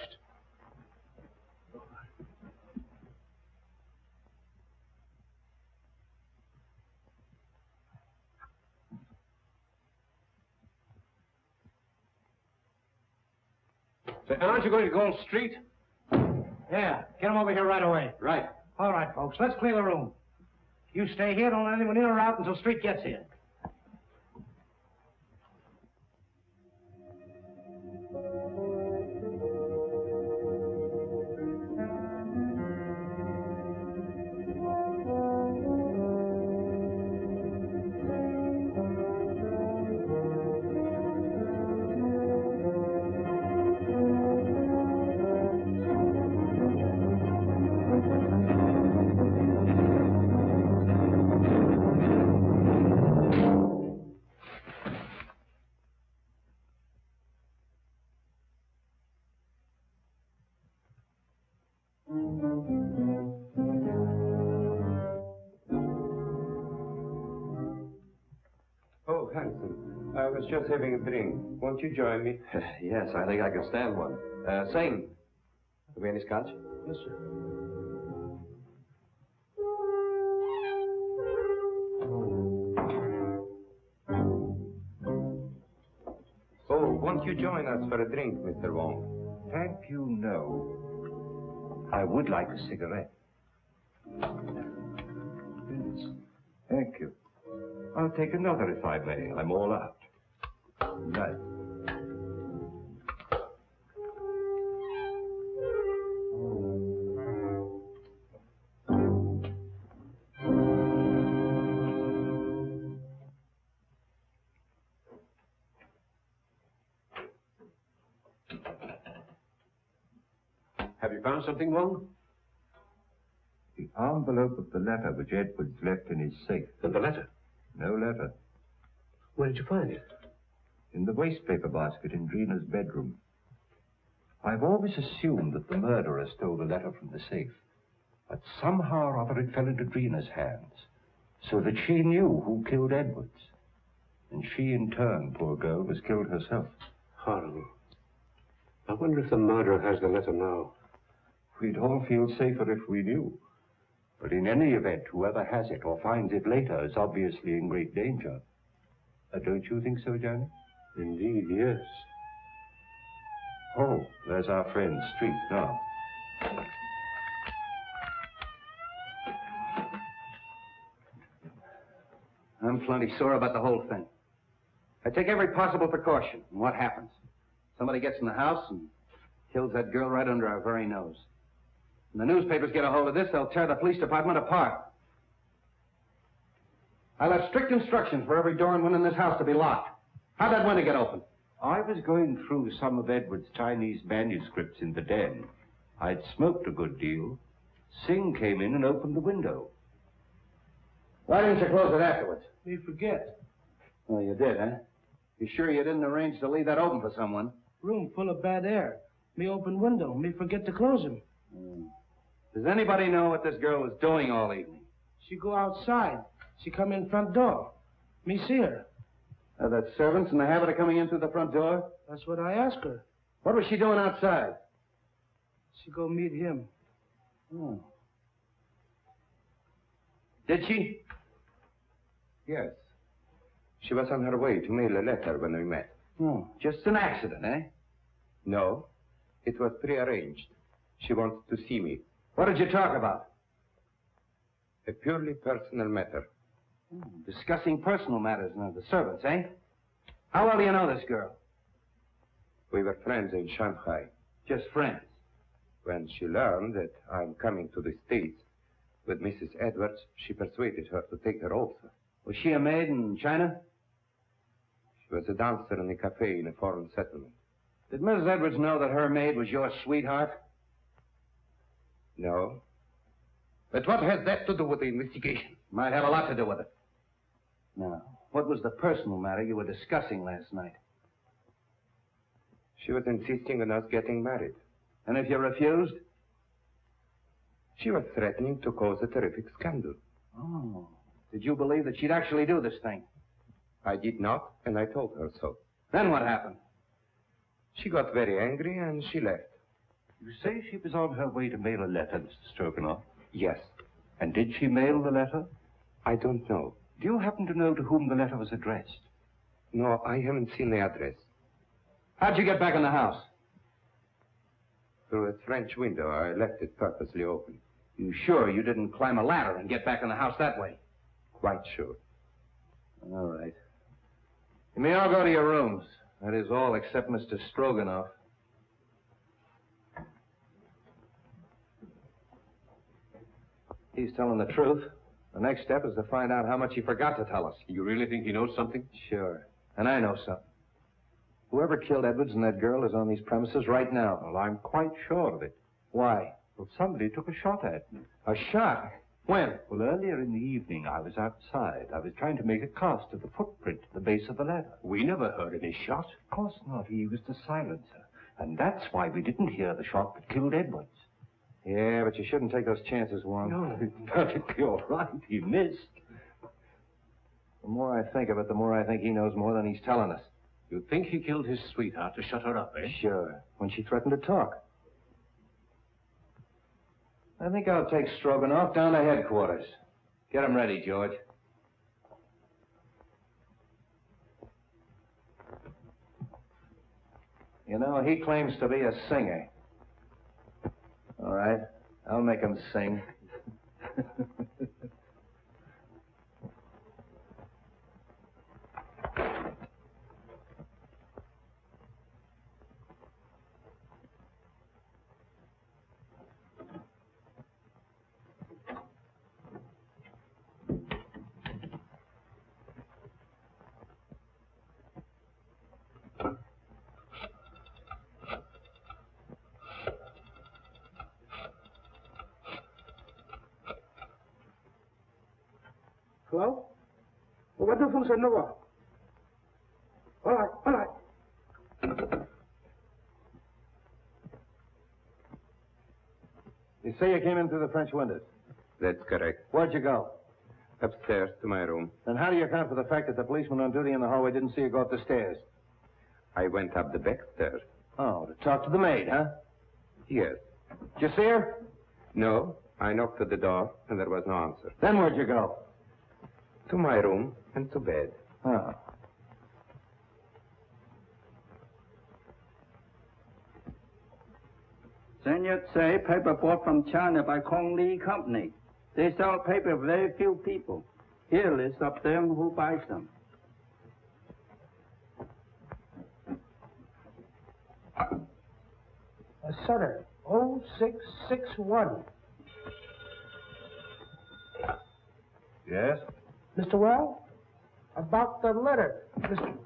Speaker 8: Say, aren't you going to Gold Street?
Speaker 12: Yeah, get him over here right away.
Speaker 8: Right.
Speaker 12: All right, folks, let's clear the room. You stay here, don't let anyone in or out until Street gets here.
Speaker 11: Oh, handsome. I was just having a drink. Won't you join me?
Speaker 5: Yes, I think I can stand one. Sing. Have we any scotch?
Speaker 2: Yes, sir.
Speaker 11: Oh, won't you join us for a drink, Mr. Wong?
Speaker 10: Thank you, no. I would like a cigarette. Yes. Thank you. I'll take another if I may. I'm all out. Right.
Speaker 8: Have you found something, Wong?
Speaker 10: The envelope of the letter which Edwards left in his safe.
Speaker 8: And the letter?
Speaker 10: No letter.
Speaker 8: Where did you find it?
Speaker 10: In the wastepaper basket in Drina's bedroom. I've always assumed that the murderer stole the letter from the safe. But somehow or other it fell into Drina's hands, so that she knew who killed Edwards. And she, in turn, poor girl, was killed herself.
Speaker 8: Horrible. I wonder if the murderer has the letter now.
Speaker 10: We'd all feel safer if we knew. But in any event, whoever has it or finds it later is obviously in great danger. Don't you think so, Janet?
Speaker 8: Indeed, yes.
Speaker 10: Oh, there's our friend, Street, now.
Speaker 13: I'm plenty sore about the whole thing. I take every possible precaution. And what happens? Somebody gets in the house and kills that girl right under our very nose. When the newspapers get a hold of this, they'll tear the police department apart. I left strict instructions for every door and window in this house to be locked. How'd that window get open?
Speaker 10: I was going through some of Edward's Chinese manuscripts in the den. I'd smoked a good deal. Singh came in and opened the window.
Speaker 13: Why didn't you close it afterwards?
Speaker 2: Me forget.
Speaker 13: Oh, you did, huh? You sure you didn't arrange to leave that open for someone?
Speaker 2: Room full of bad air. Me open window. Me forget to close him.
Speaker 13: Does anybody know what this girl was doing all evening?
Speaker 2: She go outside. She come in front door. Me see her.
Speaker 13: Are the servants in the habit of coming in through the front door?
Speaker 2: That's what I asked her.
Speaker 13: What was she doing outside?
Speaker 2: She go meet him.
Speaker 13: Oh. Did she?
Speaker 11: Yes. She was on her way to mail a letter when we met.
Speaker 13: Oh, just an accident, eh?
Speaker 11: No, it was prearranged. She wanted to see me.
Speaker 13: What did you talk about?
Speaker 11: A purely personal matter.
Speaker 13: Discussing personal matters now, the servants, eh? How well do you know this girl?
Speaker 11: We were friends in Shanghai.
Speaker 13: Just friends?
Speaker 11: When she learned that I'm coming to the States with Mrs. Edwards, she persuaded her to take her also.
Speaker 13: Was she a maid in China?
Speaker 11: She was a dancer in a cafe in a foreign settlement.
Speaker 13: Did Mrs. Edwards know that her maid was your sweetheart?
Speaker 11: No.
Speaker 6: But what has that to do with the investigation?
Speaker 13: Might have a lot to do with it. Now, what was the personal matter you were discussing last night?
Speaker 11: She was insisting on us getting married.
Speaker 13: And if you refused?
Speaker 11: She was threatening to cause a terrific scandal.
Speaker 13: Oh. Did you believe that she'd actually do this thing?
Speaker 11: I did not, and I told her so.
Speaker 13: Then what happened?
Speaker 11: She got very angry, and she left.
Speaker 7: You say she was on her way to mail a letter, Mr. Stroganoff?
Speaker 11: Yes.
Speaker 7: And did she mail the letter?
Speaker 11: I don't know.
Speaker 7: Do you happen to know to whom the letter was addressed?
Speaker 11: No, I haven't seen the address.
Speaker 13: How'd you get back in the house?
Speaker 11: Through a French window. I left it purposely open.
Speaker 13: You sure you didn't climb a ladder and get back in the house that way?
Speaker 11: Quite sure.
Speaker 13: All right. You may all go to your rooms. That is all except Mr. Stroganoff. He's telling the truth. The next step is to find out how much he forgot to tell us.
Speaker 8: You really think he knows something?
Speaker 13: Sure. And I know something. Whoever killed Edwards and that girl is on these premises right now.
Speaker 7: Well, I'm quite sure of it.
Speaker 13: Why?
Speaker 7: Well, somebody took a shot at me.
Speaker 13: A shot? When?
Speaker 7: Well, earlier in the evening, I was outside. I was trying to make a cast of the footprint at the base of the ladder.
Speaker 8: We never heard any shot.
Speaker 7: Of course not. He used a silencer. And that's why we didn't hear the shot that killed Edwards.
Speaker 13: Yeah, but you shouldn't take those chances, Wong.
Speaker 7: No, it's perfectly all right. He missed.
Speaker 13: The more I think of it, the more I think he knows more than he's telling us.
Speaker 8: You think he killed his sweetheart to shut her up, eh?
Speaker 13: Sure. When she threatened to talk. I think I'll take Stroganoff down to headquarters. Get him ready, George. You know, he claims to be a singer. All right, I'll make him sing.
Speaker 2: Hello? What the fuck is it? All right.
Speaker 13: You say you came in through the French windows?
Speaker 11: That's correct.
Speaker 13: Where'd you go?
Speaker 11: Upstairs to my room.
Speaker 13: Then how do you account for the fact that the policeman on duty in the hallway didn't see you go up the stairs?
Speaker 11: I went up the back stairs.
Speaker 13: Oh, to talk to the maid, huh?
Speaker 11: Yes.
Speaker 13: Did you see her?
Speaker 11: No, I knocked at the door, and there was no answer.
Speaker 13: Then where'd you go?
Speaker 11: To my room and to bed.
Speaker 13: Oh.
Speaker 14: Then you'd say paper bought from China by Kong Lee Company. They sell paper to very few people. Here list of them who buys them.
Speaker 2: A Sutter, 0661.
Speaker 7: Yes?
Speaker 2: Mr. Well? About the letter, Mr.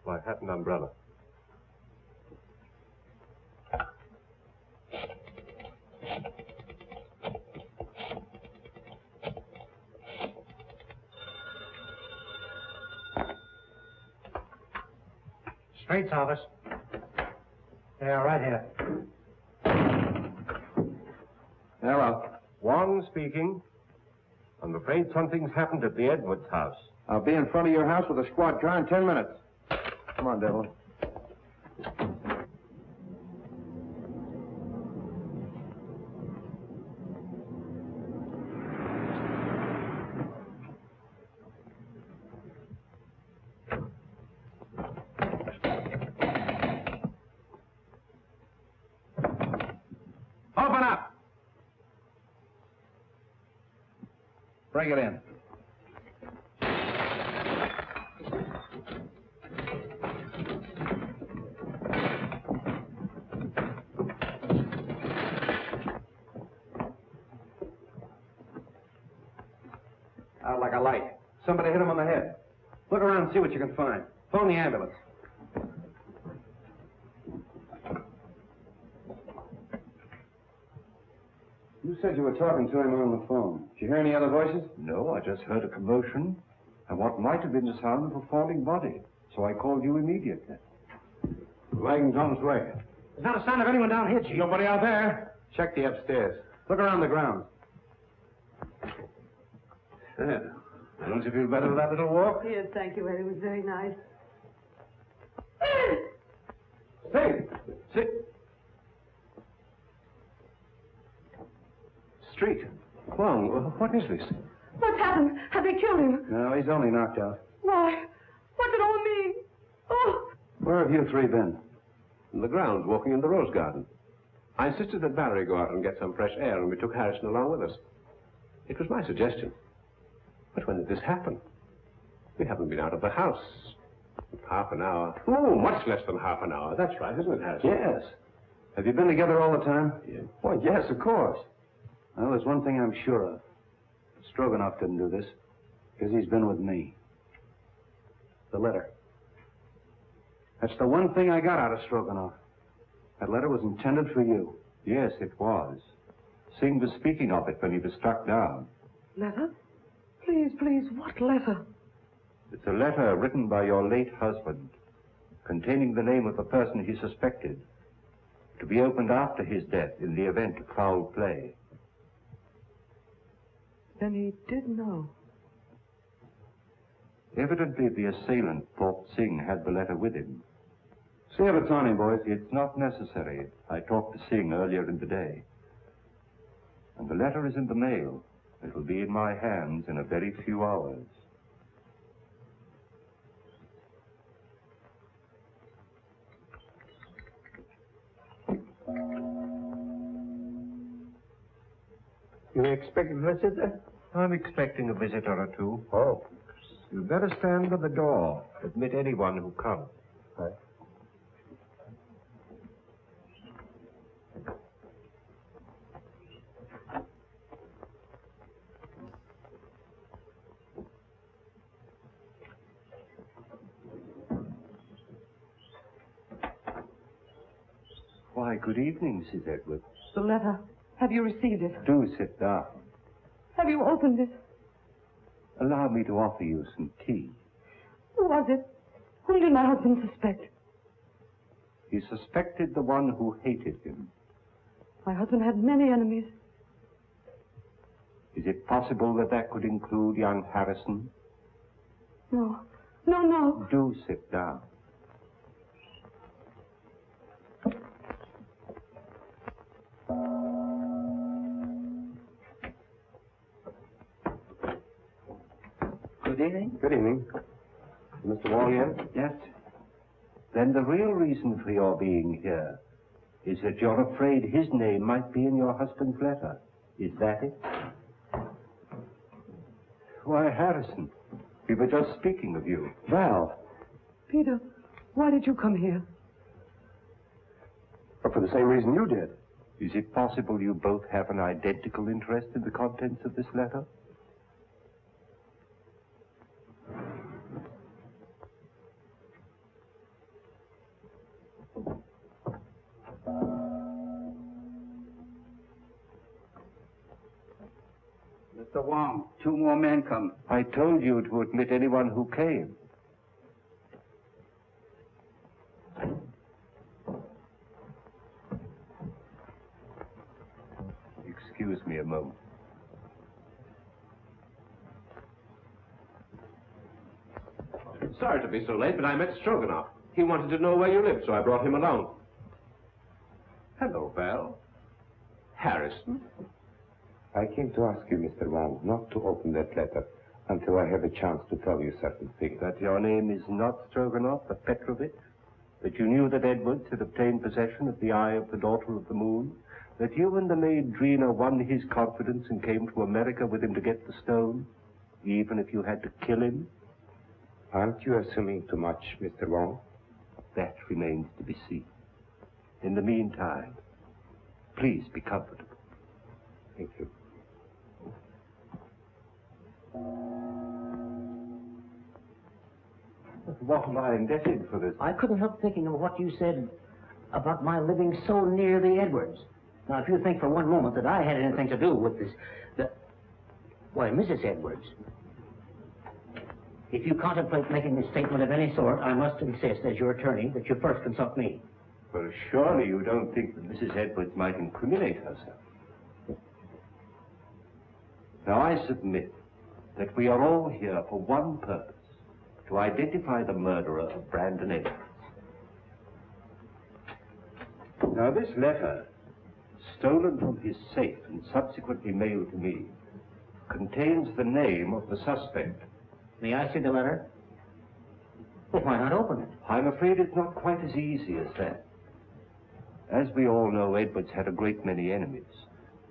Speaker 7: My hat and umbrella.
Speaker 2: Straight's office. Yeah, right here.
Speaker 7: Hello. Wong speaking. I'm afraid something's happened at the Edwards house.
Speaker 13: I'll be in front of your house with a squad car in 10 minutes. Come on, Devil.
Speaker 5: Open up!
Speaker 13: Bring it in. Out like a light. Somebody hit him on the head. Look around and see what you can find. Phone the ambulance. You said you were talking to him on the phone. Did you hear any other voices?
Speaker 7: No, I just heard a commotion and what might have been the sound of a falling body. So I called you immediately.
Speaker 13: The wagon's on its way.
Speaker 2: There's not a sign of anyone down here, Chief.
Speaker 13: Nobody out there. Check the upstairs. Look around the grounds. There. Don't you feel better with that little walk?
Speaker 4: Yes, thank you, Eddie. It was very nice.
Speaker 13: Hey! Sit. Street. Wong, what is this?
Speaker 4: What's happened? Have they killed him?
Speaker 13: No, he's only knocked out.
Speaker 4: Why? What's it all mean? Oh!
Speaker 13: Where have you three been?
Speaker 8: In the grounds, walking in the rose garden. I insisted that Barry go out and get some fresh air, and we took Harrison along with us. It was my suggestion. But when did this happen? We haven't been out of the house. Half an hour. Oh, much less than half an hour. That's right, isn't it, Harrison?
Speaker 13: Yes. Have you been together all the time?
Speaker 8: Yeah.
Speaker 13: Why, yes, of course. Well, there's one thing I'm sure of. Stroganoff didn't do this, because he's been with me. The letter. That's the one thing I got out of Stroganoff. That letter was intended for you.
Speaker 7: Yes, it was. Singh was speaking of it when he was struck down.
Speaker 4: Letter? Please, please, what letter?
Speaker 7: It's a letter written by your late husband, containing the name of the person he suspected, to be opened after his death in the event of foul play.
Speaker 4: Then he did know.
Speaker 7: Evidently, the assailant thought Singh had the letter with him.
Speaker 13: See if it's on him, boys.
Speaker 7: It's not necessary. I talked to Singh earlier in the day. And the letter is in the mail. It will be in my hands in a very few hours.
Speaker 13: You expect a visitor?
Speaker 7: I'm expecting a visitor or two.
Speaker 13: Oh.
Speaker 7: You'd better stand by the door. Admit anyone who comes.
Speaker 13: Right.
Speaker 7: Why, good evening, Mrs. Edwards.
Speaker 4: The letter. Have you received it?
Speaker 7: Do sit down.
Speaker 4: Have you opened it?
Speaker 7: Allow me to offer you some tea.
Speaker 4: Who was it? Whom did my husband suspect?
Speaker 7: He suspected the one who hated him.
Speaker 4: My husband had many enemies.
Speaker 7: Is it possible that that could include young Harrison?
Speaker 4: No. No, no.
Speaker 7: Do sit down.
Speaker 13: Good evening.
Speaker 7: Good evening. Mr. Wong here?
Speaker 13: Yes.
Speaker 7: Then the real reason for your being here is that you're afraid his name might be in your husband's letter. Is that it? Why, Harrison, we were just speaking of you.
Speaker 13: Val.
Speaker 4: Peter, why did you come here?
Speaker 7: But for the same reason you did. Is it possible you both have an identical interest in the contents of this letter?
Speaker 14: Mr. Wong, 2 more men come.
Speaker 7: I told you to admit anyone who came. moment.
Speaker 8: Sorry to be so late, but I met Stroganoff. He wanted to know where you lived, so I brought him along. Hello, Val. Harrison?
Speaker 11: I came to ask you, Mr. Wong, not to open that letter until I have a chance to tell you certain things.
Speaker 7: That your name is not Stroganoff, but Petrovich? That you knew that Edwards had obtained possession of the eye of the daughter of the moon? That you and the maid Drina won his confidence and came to America with him to get the stone, even if you had to kill him?
Speaker 11: Aren't you assuming too much, Mr. Wong?
Speaker 7: That remains to be seen. In the meantime, please be comfortable.
Speaker 11: Thank you.
Speaker 7: What am I indebted for this?
Speaker 12: I couldn't help thinking of what you said about my living so near the Edwards. Now, if you think for one moment that I had anything to do with this, why, Mrs. Edwards, if you contemplate making a statement of any sort, I must insist, as your attorney, that you first consult me.
Speaker 7: Well, surely you don't think that Mrs. Edwards might incriminate herself. Now, I submit that we are all here for one purpose, to identify the murderer of Brandon Edwards. Now, this letter, stolen from his safe and subsequently mailed to me, contains the name of the suspect.
Speaker 12: May I see the letter? Well, why not open it?
Speaker 7: I'm afraid it's not quite as easy as that. As we all know, Edwards had a great many enemies,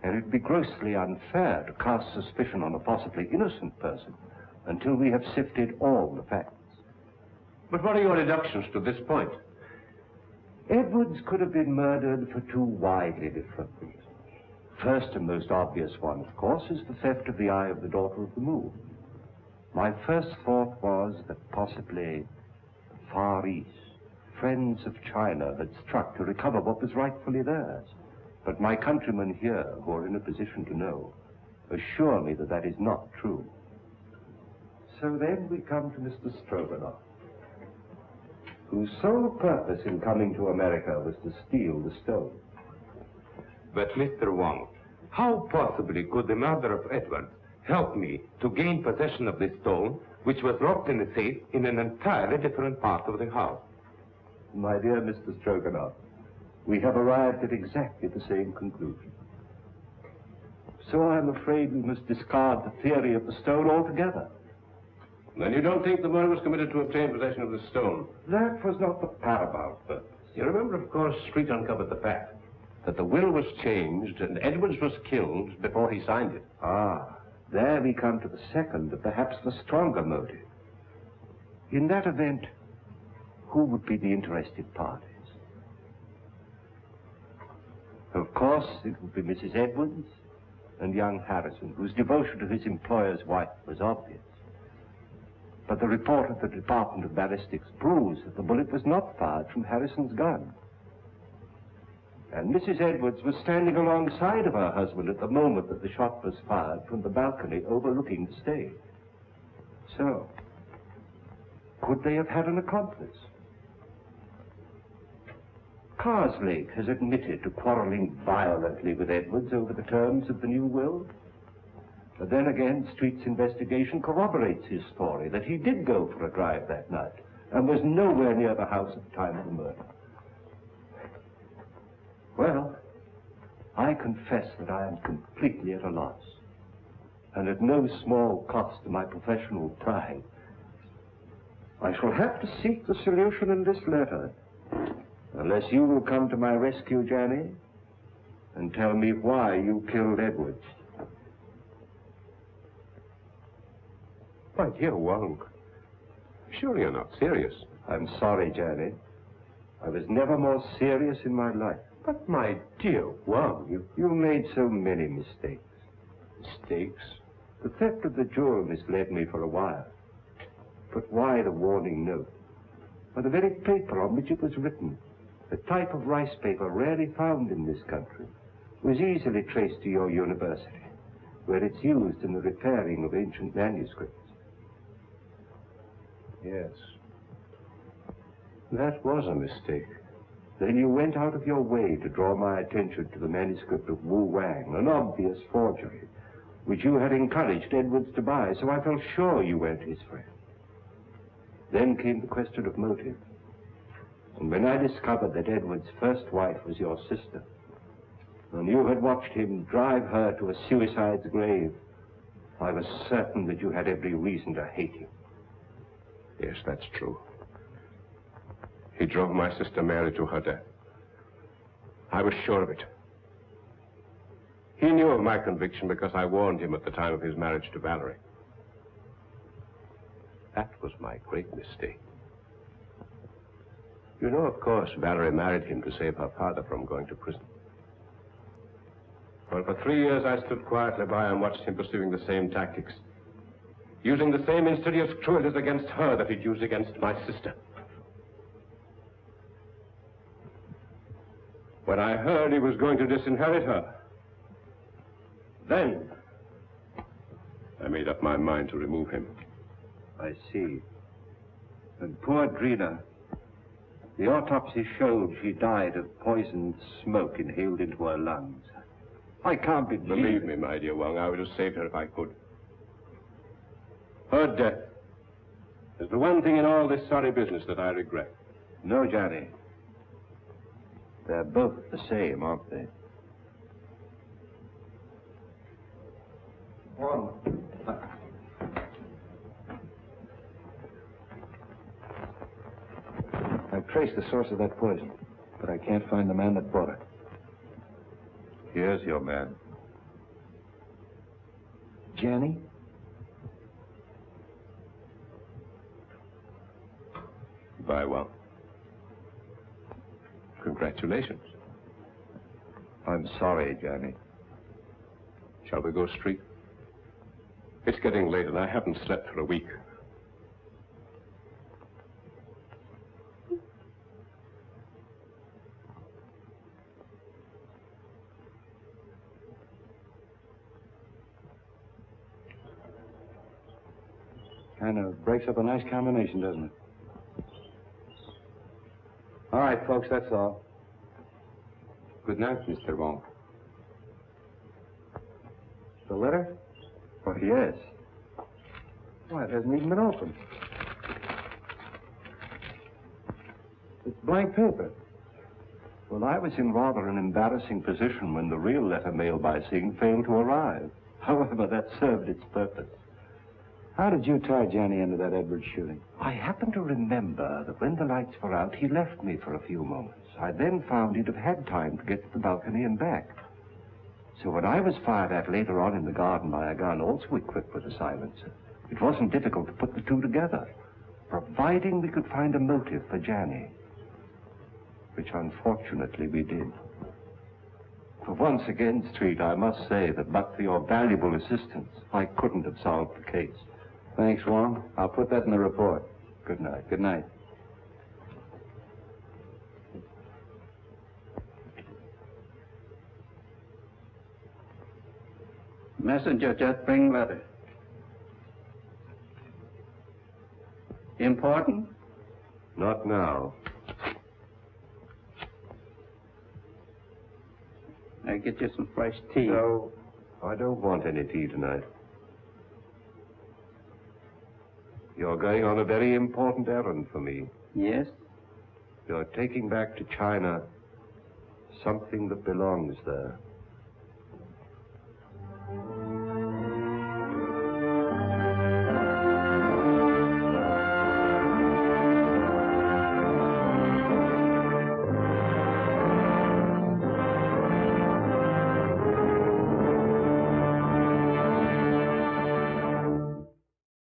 Speaker 7: and it would be grossly unfair to cast suspicion on a possibly innocent person until we have sifted all the facts.
Speaker 8: But what are your deductions to this point?
Speaker 7: Edwards could have been murdered for two widely different reasons. First and most obvious one, of course, is the theft of the eye of the daughter of the moon. My first thought was that possibly the Far East, friends of China, had struck to recover what was rightfully theirs. But my countrymen here, who are in a position to know, assure me that that is not true. So then we come to Mr. Stroganoff, whose sole purpose in coming to America was to steal the stone.
Speaker 11: But, Mr. Wong, how possibly could the murder of Edwards help me to gain possession of this stone, which was locked in the safe in an entirely different part of the house?
Speaker 7: My dear Mr. Stroganoff, we have arrived at exactly the same conclusion. So I'm afraid we must discard the theory of the stone altogether.
Speaker 8: Then you don't think the murder was committed to obtain possession of the stone?
Speaker 7: That was not the paramount purpose.
Speaker 8: You remember, of course, Street uncovered the fact that the will was changed and Edwards was killed before he signed it.
Speaker 7: Ah, there we come to the second and perhaps the stronger motive. In that event, who would be the interested parties? Of course, it would be Mrs. Edwards and young Harrison, whose devotion to his employer's wife was obvious. But the report of the Department of Ballistics proves that the bullet was not fired from Harrison's gun. And Mrs. Edwards was standing alongside of her husband at the moment that the shot was fired from the balcony overlooking the stage. So, could they have had an accomplice? Karslake has admitted to quarreling violently with Edwards over the terms of the new will. But then again, Street's investigation corroborates his story that he did go for a drive that night and was nowhere near the house at the time of the murder. Well, I confess that I am completely at a loss, and at no small cost to my professional pride. I shall have to seek the solution in this letter, unless you will come to my rescue, Janny, and tell me why you killed Edwards.
Speaker 8: My dear Wong, surely you're not serious.
Speaker 7: I'm sorry, Janny. I was never more serious in my life.
Speaker 8: But my dear Wong,
Speaker 7: you made so many mistakes.
Speaker 8: Mistakes?
Speaker 7: The theft of the jewel misled me for a while. But why the warning note? Why, the very paper on which it was written, a type of rice paper rarely found in this country, was easily traced to your university, where it's used in the repairing of ancient manuscripts.
Speaker 8: Yes. That was a mistake.
Speaker 6: Then you went out of your way to draw my attention to the manuscript of Wu Wang, an obvious forgery, which you had encouraged Edwards to buy, so I felt sure you weren't his friend. Then came the question of motive. And when I discovered that Edwards' first wife was your sister, and you had watched him drive her to a suicide's grave, I was certain that you had every reason to hate him.
Speaker 8: Yes, that's true. He drove my sister Mary to her death. I was sure of it. He knew of my conviction because I warned him at the time of his marriage to Valerie. That was my great mistake. You know, of course, Valerie married him to save her father from going to prison. Well, for 3 years I stood quietly by and watched him pursuing the same tactics, using the same insidious cruelties against her that he'd used against my sister. When I heard he was going to disinherit her, then I made up my mind to remove him.
Speaker 6: I see. And poor Drina, the autopsy showed she died of poisoned smoke inhaled into her lungs. I can't
Speaker 8: Believe me, my dear Wong, I would have saved her if I could. Her death is the one thing in all this sorry business that I regret.
Speaker 6: No, Johnny. They're both the same, aren't they?
Speaker 10: Wong. I've traced the source of that poison, but I can't find the man that bought it.
Speaker 6: Here's your man.
Speaker 10: Jenny?
Speaker 8: Goodbye, Wong. Congratulations.
Speaker 6: I'm sorry, Johnny.
Speaker 8: Shall we go street? It's getting late and I haven't slept for a week.
Speaker 10: Kind of breaks up a nice combination, doesn't it? All right, folks, that's all.
Speaker 8: Good night, Mr. Wong.
Speaker 10: The letter?
Speaker 6: Oh, yes.
Speaker 10: Why, it hasn't even been opened. It's blank paper.
Speaker 6: Well, I was in rather an embarrassing position when the real letter mailed by Singh failed to arrive. However, that served its purpose.
Speaker 10: How did you tie Johnny into that Edwards shooting?
Speaker 6: I happen to remember that when the lights were out, he left me for a few moments. I then found he'd have had time to get to the balcony and back. So when I was fired at later on in the garden by a gun, also equipped with a silencer, it wasn't difficult to put the two together, providing we could find a motive for Johnny, which unfortunately we did. For once again, Street, I must say that but for your valuable assistance, I couldn't have solved the case.
Speaker 10: Thanks, Wong. I'll put that in the report.
Speaker 6: Good night.
Speaker 10: Good night.
Speaker 14: Messenger just bring letter. Important?
Speaker 6: Not now.
Speaker 14: I get you some fresh tea.
Speaker 6: No, I don't want any tea tonight. You're going on a very important errand for me.
Speaker 14: Yes?
Speaker 6: You're taking back to China something that belongs there.